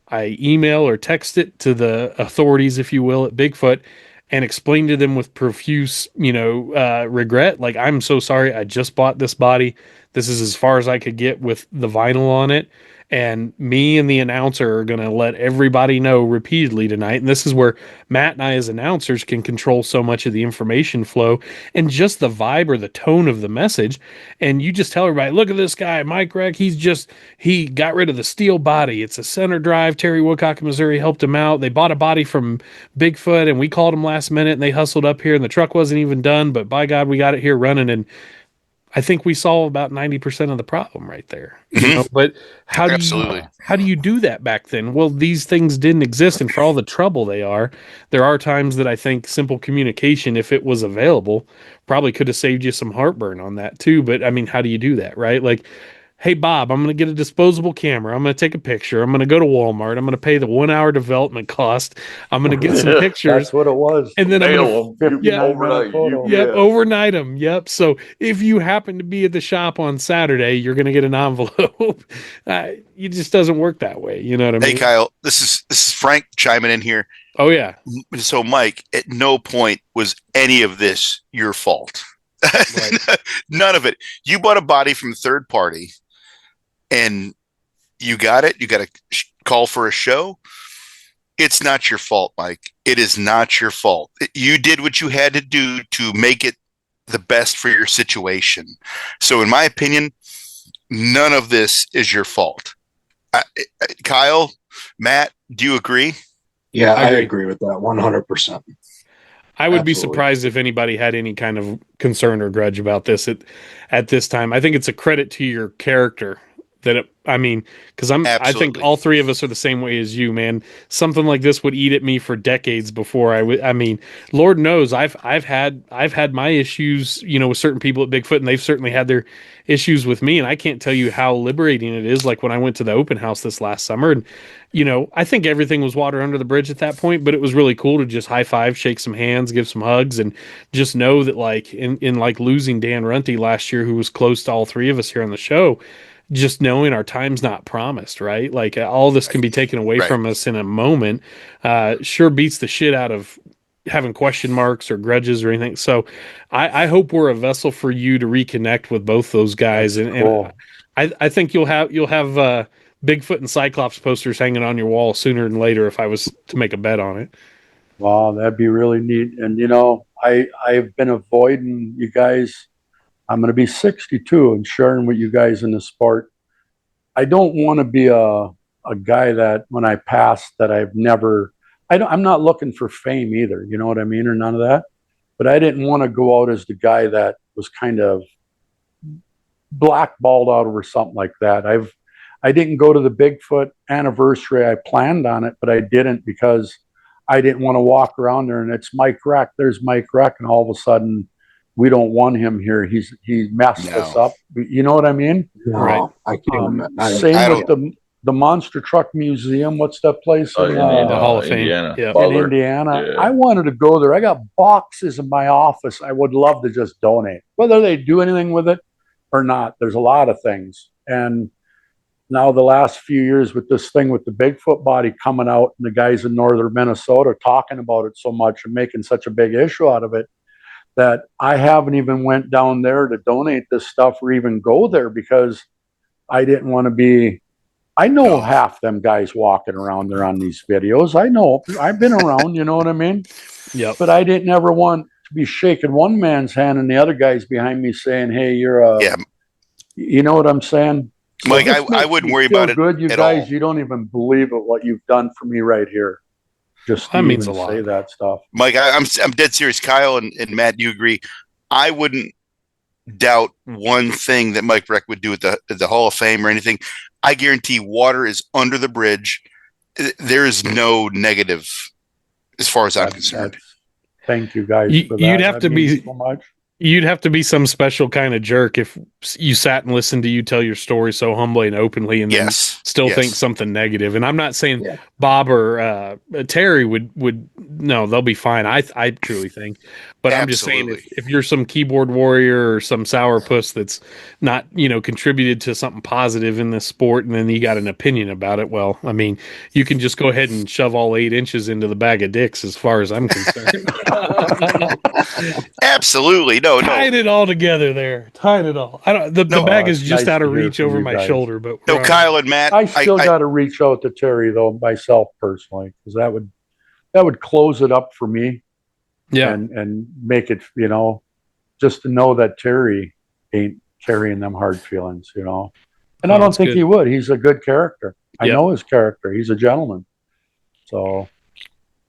I email or text it to the authorities, if you will, at Bigfoot, and explain to them with profuse, regret, like, I'm so sorry, I just bought this body. This is as far as I could get with the vinyl on it. And me and the announcer are going to let everybody know repeatedly tonight. And this is where Matt and I as announcers can control so much of the information flow and just the vibe or the tone of the message. And you just tell everybody, look at this guy, Mike Rech. He got rid of the steel body. It's a center drive. Terry Woodcock in Missouri helped him out. They bought a body from Bigfoot and we called him last minute and they hustled up here and the truck wasn't even done. But by God, we got it here running. And I think we solve about 90% of the problem right there. But how do you do that back then? Well, these things didn't exist, and for all the trouble there are times that I think simple communication, if it was available, probably could have saved you some heartburn on that too. But I mean, how do you do that, right? Like, hey, Bob, I'm going to get a disposable camera. I'm going to take a picture. I'm going to go to Walmart. I'm going to pay the 1 hour development cost. I'm going to get some pictures. That's what it was. And then Mail them. Overnight them. Yep. So if you happen to be at the shop on Saturday, you're going to get an envelope. It just doesn't work that way. You know what I mean? Hey, Kyle, this is Frank chiming in here. Oh, yeah. So, Mike, at no point was any of this your fault. Right. None of it. You bought a body from a third party. And you got it. You got to call for a show. It's not your fault, Mike. It is not your fault. You did what you had to do to make it the best for your situation. So, in my opinion, none of this is your fault. Kyle, Matt, do you agree? Yeah, I agree with that 100%. I would be surprised if anybody had any kind of concern or grudge about this at this time. I think it's a credit to your character. Because I think all three of us are the same way as you, man. Something like this would eat at me for decades before Lord knows I've had my issues, with certain people at Bigfoot, and they've certainly had their issues with me. And I can't tell you how liberating it is. Like when I went to the open house this last summer, and I think everything was water under the bridge at that point, but it was really cool to just high five, shake some hands, give some hugs, and just know that like in like losing Dan Runty last year, who was close to all three of us here on the show. Just knowing our time's not promised, right? Like all this can be taken away from us in a moment. Sure beats the shit out of having question marks or grudges or anything. So I hope we're a vessel for you to reconnect with both those guys. And I think you'll have Bigfoot and Cyclops posters hanging on your wall sooner than later if I was to make a bet on it. Wow, that'd be really neat. And I've been avoiding you guys. I'm going to be 62 and sharing with you guys in the sport. I don't want to be a guy that when I pass that I'm not looking for fame either. You know what I mean? Or none of that. But I didn't want to go out as the guy that was kind of blackballed out over something like that. I didn't go to the Bigfoot anniversary. I planned on it, but I didn't because I didn't want to walk around there and it's Mike Rech. There's Mike Rech, and all of a sudden we don't want him here. He messed us up. You know what I mean? No, Right. I can't. Same with the Monster Truck Museum. What's that place in the Hall of Fame. Indiana. Yeah. in Indiana? Yeah. I wanted to go there. I got boxes in my office. I would love to just donate, whether they do anything with it or not. There's a lot of things. And now the last few years with this thing with the Bigfoot body coming out and the guys in northern Minnesota talking about it so much and making such a big issue out of it, that I haven't even went down there to donate this stuff or even go there because I didn't want to be. I know half them guys walking around there on these videos. I know. I've been around, you know what I mean? Yep. But I didn't ever want to be shaking one man's hand and the other guy's behind me saying, "Hey, you're a." Yeah. You know what I'm saying? So Mike, I wouldn't worry about it good, you at guys. all. You don't even believe it what you've done for me right here. Just That to means even a lot. say that stuff. Mike, I'm dead serious. Kyle and Matt, do you agree? I wouldn't doubt one thing that Mike Rech would do at the Hall of Fame or anything. I guarantee water is under the bridge. There is no negative as far as I'm concerned. Thank you guys for that. You'd have That to means be so much. You'd have to be some special kind of jerk if you sat and listened to you tell your story so humbly and openly and then still think something negative. And I'm not saying Bob or Terry would no, they'll be fine. I truly think. But I'm just saying if you're some keyboard warrior or some sourpuss that's not, contributed to something positive in this sport and then you got an opinion about it, well, I mean, you can just go ahead and shove all 8 inches into the bag of dicks as far as I'm concerned. Absolutely. No. Tying it all together there. Tying it all. The bag is just out of reach over my shoulder. But no, Kyle and Matt. I still got to reach out to Terry though myself personally because that would close it up for me. Yeah, and make it just to know that Terry ain't carrying them hard feelings, And I don't think he would. He's a good character. I know his character. He's a gentleman. So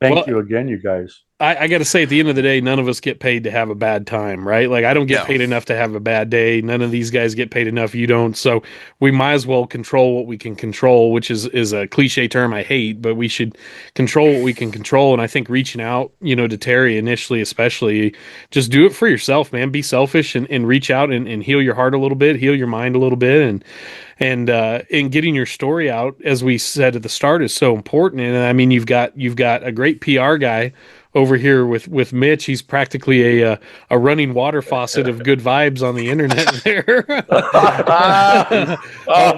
thank you again, you guys. I got to say, at the end of the day, none of us get paid to have a bad time, right? Like, I don't get paid enough to have a bad day. None of these guys get paid enough. You don't. So we might as well control what we can control, which is a cliche term I hate, but we should control what we can control. And I think reaching out, to Terry initially, especially, just do it for yourself, man. Be selfish and reach out and heal your heart a little bit, heal your mind a little bit. And getting your story out, as we said at the start, is so important. And I mean, you've got a great PR guy over here with Mitch. He's practically a running water faucet of good vibes on the internet there.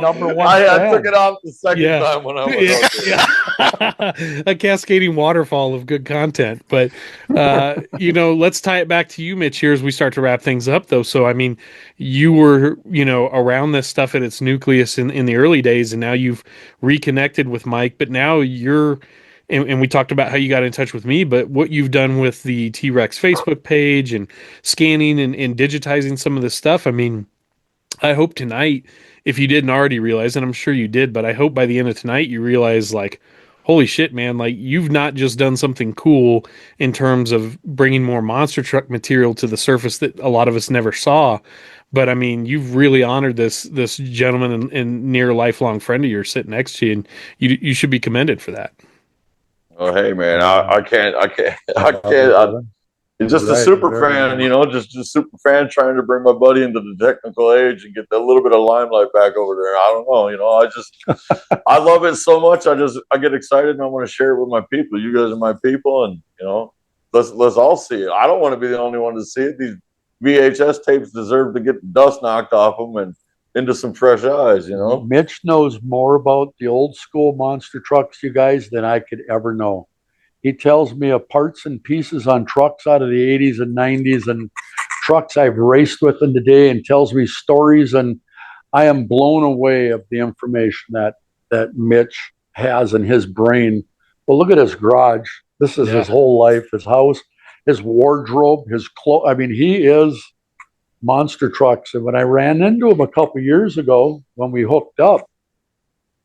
Number one. I took it off the second time when I was out there. A cascading waterfall of good content. But let's tie it back to you, Mitch, here as we start to wrap things up though. So I mean, you were, around this stuff at its nucleus in the early days, and now you've reconnected with Mike, but now you're and we talked about how you got in touch with me, but what you've done with the T-Rex Facebook page and scanning and digitizing some of this stuff. I mean, I hope tonight, if you didn't already realize, and I'm sure you did, but I hope by the end of tonight you realize, like, holy shit, man, like, you've not just done something cool in terms of bringing more monster truck material to the surface that a lot of us never saw, but I mean, you've really honored this gentleman and near lifelong friend of yours sitting next to you, and you should be commended for that. Oh, hey, man, I can't. It's just a super fan, just a super fan trying to bring my buddy into the technical age and get that little bit of limelight back over there. I don't know, I love it so much. I get excited and I want to share it with my people. You guys are my people, and let's all see it. I don't want to be the only one to see it. These VHS tapes deserve to get the dust knocked off them and into some fresh eyes, Mitch knows more about the old school monster trucks, you guys, than I could ever know. He tells me of parts and pieces on trucks out of the 80s and 90s and trucks I've raced with in the day, and tells me stories, and I am blown away of the information that Mitch has in his brain. Well, look at his garage. This is his whole life, his house. his wardrobe, his clothes. I mean, he is monster trucks. And when I ran into him a couple years ago when we hooked up,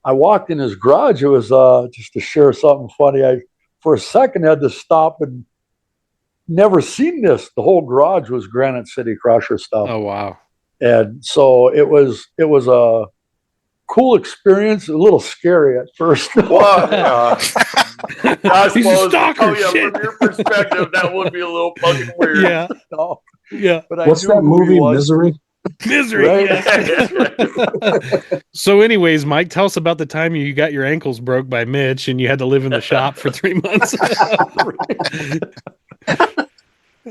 I walked in his garage. It was just to share something funny. I, for a second, had to stop and never seen this. The whole garage was Granite City Crusher stuff. Oh, wow. And so it was a cool experience, a little scary at first. Well, yeah. I He's a suppose, stalker, yeah, shit. from your perspective, that would be a little fucking weird. Yeah. No, Yeah. but I What's knew that who he movie, was. Misery? Misery. Right? Yeah. So anyways, Mike, tell us about the time you got your ankles broke by Mitch and you had to live in the shop for 3 months.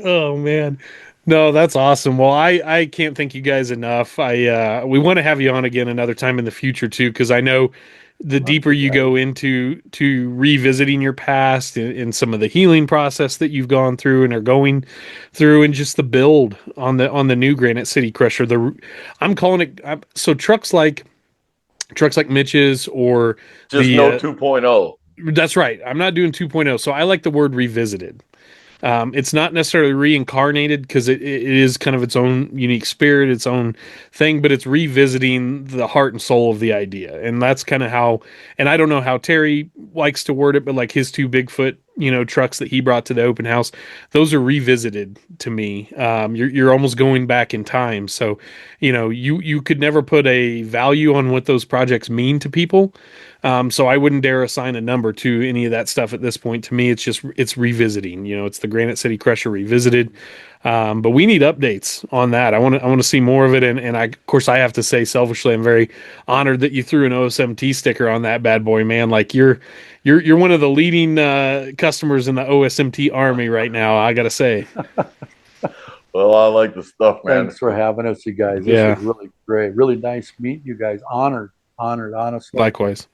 Oh man. No, that's awesome. Well, I can't thank you guys enough. We want to have you on again another time in the future too, because I know the deeper you go into revisiting your past and some of the healing process that you've gone through and are going through, and just the build on the new Granite City Crusher. I'm calling it so trucks like Mitch's or Just the no 2.0. That's right. I'm not doing 2.0, so I like the word revisited. It's not necessarily reincarnated because it is kind of its own unique spirit, its own thing, but it's revisiting the heart and soul of the idea. And that's kind of how, and I don't know how Terry likes to word it, but like his 2 Bigfoot, trucks that he brought to the open house, those are revisited to me. You're almost going back in time. So, you could never put a value on what those projects mean to people. So I wouldn't dare assign a number to any of that stuff at this point. To me, it's revisiting. It's the Granite City Crusher revisited. But we need updates on that. I want to see more of it. And of course, I have to say selfishly, I'm very honored that you threw an OSMT sticker on that bad boy, man. Like you're one of the leading customers in the OSMT army right now. I gotta say. Well, I like the stuff, man. Thanks for having us, you guys. This was really great. Really nice meeting you guys. Honored, honestly. Likewise.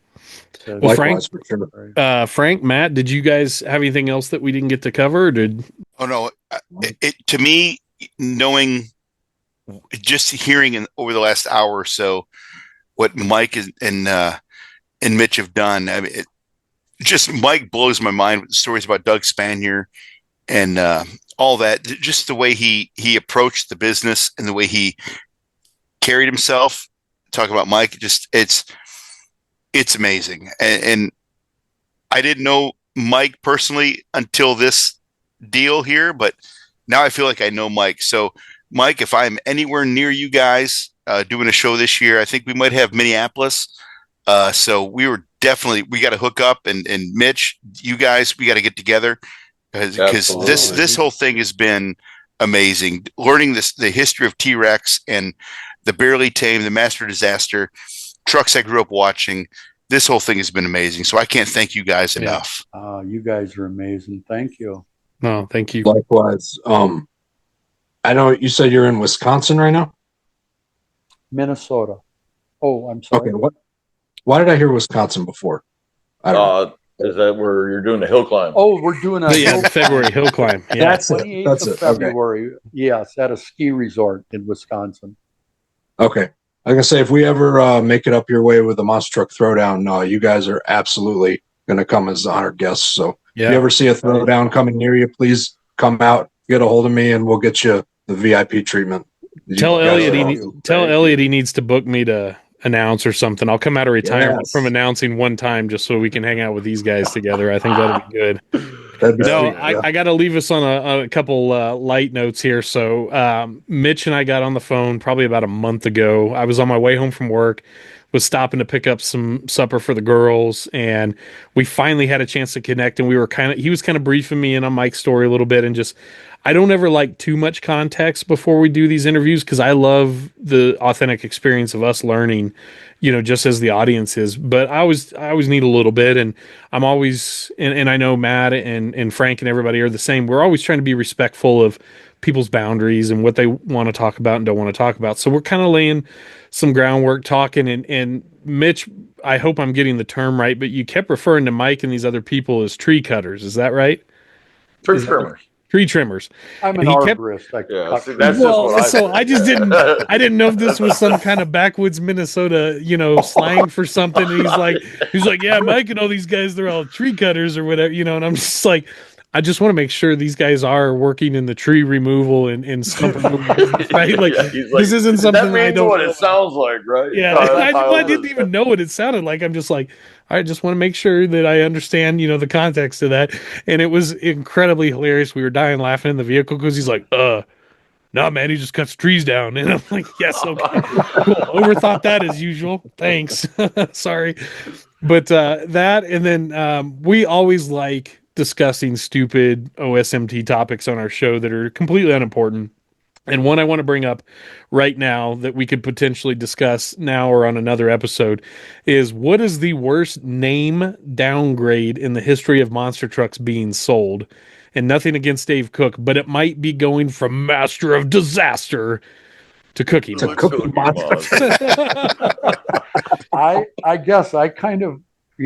Well, Likewise, for sure. Frank, Matt, did you guys have anything else that we didn't get to cover? Or did Oh no! To me, knowing, just hearing over the last hour or so, what Mike and Mitch have done. I mean, just Mike blows my mind with the stories about Doug Spanier and all that. Just the way he approached the business and the way he carried himself. Talk about Mike, it's amazing. And I didn't know Mike personally until this deal here, but now I feel like I know Mike. So Mike, if I'm anywhere near you guys doing a show this year, I think we might have Minneapolis. So we got to hook up, and Mitch, you guys, we got to get together because this whole thing has been amazing. Learning the history of T-Rex and the Barely Tame, the Master Disaster, trucks I grew up watching. This whole thing has been amazing. So I can't thank you guys enough. You guys are amazing. Thank you. No, thank you. Likewise. I know you said you're in Wisconsin right now. Minnesota. Oh, I'm sorry. Okay. Why did I hear Wisconsin before? I don't know. Is that where you're doing the hill climb? Oh, we're doing a February hill climb. Yeah. That's it. 28th That's of it. Okay. February. Yes, at a ski resort in Wisconsin. Okay. I was gonna say, if we ever make it up your way with the Monster Truck Throwdown, you guys are absolutely gonna come as honored guests. So if you ever see a throwdown coming near you, please come out, get a hold of me, and we'll get you the VIP treatment. Tell Elliot he needs to book me to announce or something. I'll come out of retirement from announcing one time just so we can hang out with these guys together. I think that'll be good. I got to leave us on a couple light notes here. So Mitch and I got on the phone probably about a month ago. I was on my way home from work, was stopping to pick up some supper for the girls, and we finally had a chance to connect. And he was kind of briefing me in on Mike's story a little bit, and just, I don't ever like too much context before we do these interviews because I love the authentic experience of us learning, just as the audience is. But I always need a little bit, and I'm always, and I know Matt and Frank and everybody are the same. We're always trying to be respectful of people's boundaries and what they want to talk about and don't want to talk about. So we're kind of laying some groundwork talking, and Mitch, I hope I'm getting the term right, but you kept referring to Mike and these other people as tree cutters. Is that right? Tree trimmers. Tree trimmers. I'm an arborist. I just didn't know if this was some kind of backwoods Minnesota, slang for something. And he's like, yeah, Mike and all these guys, they're all tree cutters or whatever, and I'm just like, I just want to make sure these guys are working in the tree removal and stump removal business, right? Like, Yeah, he's this isn't something that I means don't what know it about. sounds like, right? Yeah, I didn't even know what it sounded like. I'm just like, I just want to make sure that I understand, the context of that. And it was incredibly hilarious. We were dying laughing in the vehicle because he's like, no, man, he just cuts trees down. And I'm like, yes, okay, cool. Overthought that as usual. Thanks. Sorry. But that, and then we always like discussing stupid OSMT topics on our show that are completely unimportant. And one I want to bring up right now that we could potentially discuss now or on another episode is, what is the worst name downgrade in the history of monster trucks being sold? And nothing against Dave Cook, but it might be going from Master of Disaster to Cookie To Monster. Cookie Monster. I guess I kind of,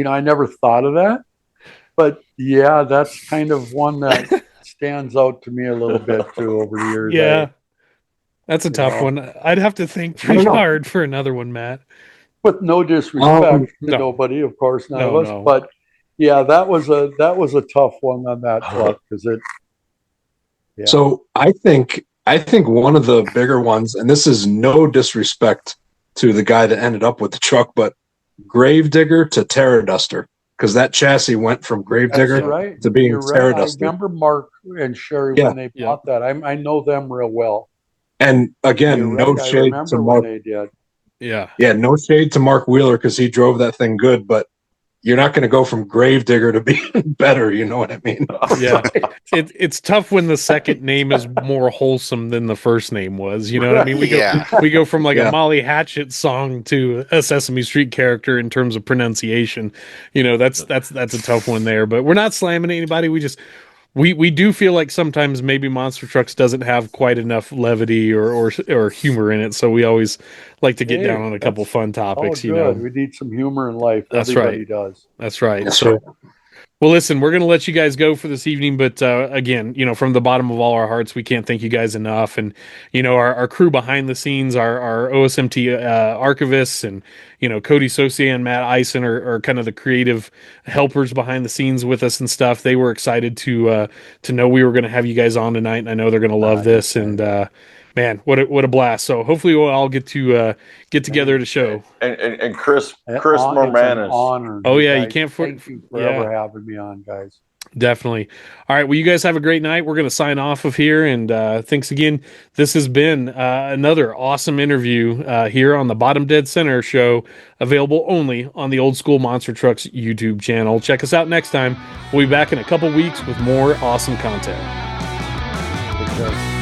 I never thought of that, but yeah, that's kind of one that stands out to me a little bit too over the years. Yeah, that's a tough one. I'd have to think pretty hard for another one, Matt. With no disrespect to no. nobody, of course, none No, of us, no. but yeah, that was a tough one on that truck because it. Yeah. So I think one of the bigger ones, and this is no disrespect to the guy that ended up with the truck, but Gravedigger to Terra Duster, because that chassis went from Gravedigger to being Terra Duster. I remember Mark and Sherry when they bought that. I know them real well. And again, no shade to Mark. They did. Yeah, no shade to Mark Wheeler because he drove that thing good, but you're not going to go from Gravedigger to being better. You know what I mean? Yeah, it's tough when the second name is more wholesome than the first name was. You know what I mean? We go from like a Molly Hatchet song to a Sesame Street character in terms of pronunciation. That's a tough one there. But we're not slamming anybody. We do feel like sometimes maybe Monster Trucks doesn't have quite enough levity or humor in it, so we always like to get down on a couple fun topics. Good. We need some humor in life. That's Everybody right. does. That's right. Well, listen, we're going to let you guys go for this evening, but again, from the bottom of all our hearts, we can't thank you guys enough. And our crew behind the scenes, our OSMT archivists, and Cody Saucier and Matt Eisen are kind of the creative helpers behind the scenes with us and stuff. They were excited to know we were going to have you guys on tonight, and I know they're going to love this. And man, what a blast! So hopefully we'll all get together at a show. And Chris Mormanis. Oh yeah, you can't thank you for ever having me on, guys. Definitely. All right. Well, you guys have a great night. We're going to sign off of here. And thanks again. This has been another awesome interview here on the Bottom Dead Center show, available only on the Old School Monster Trucks YouTube channel. Check us out next time. We'll be back in a couple weeks with more awesome content. Take care.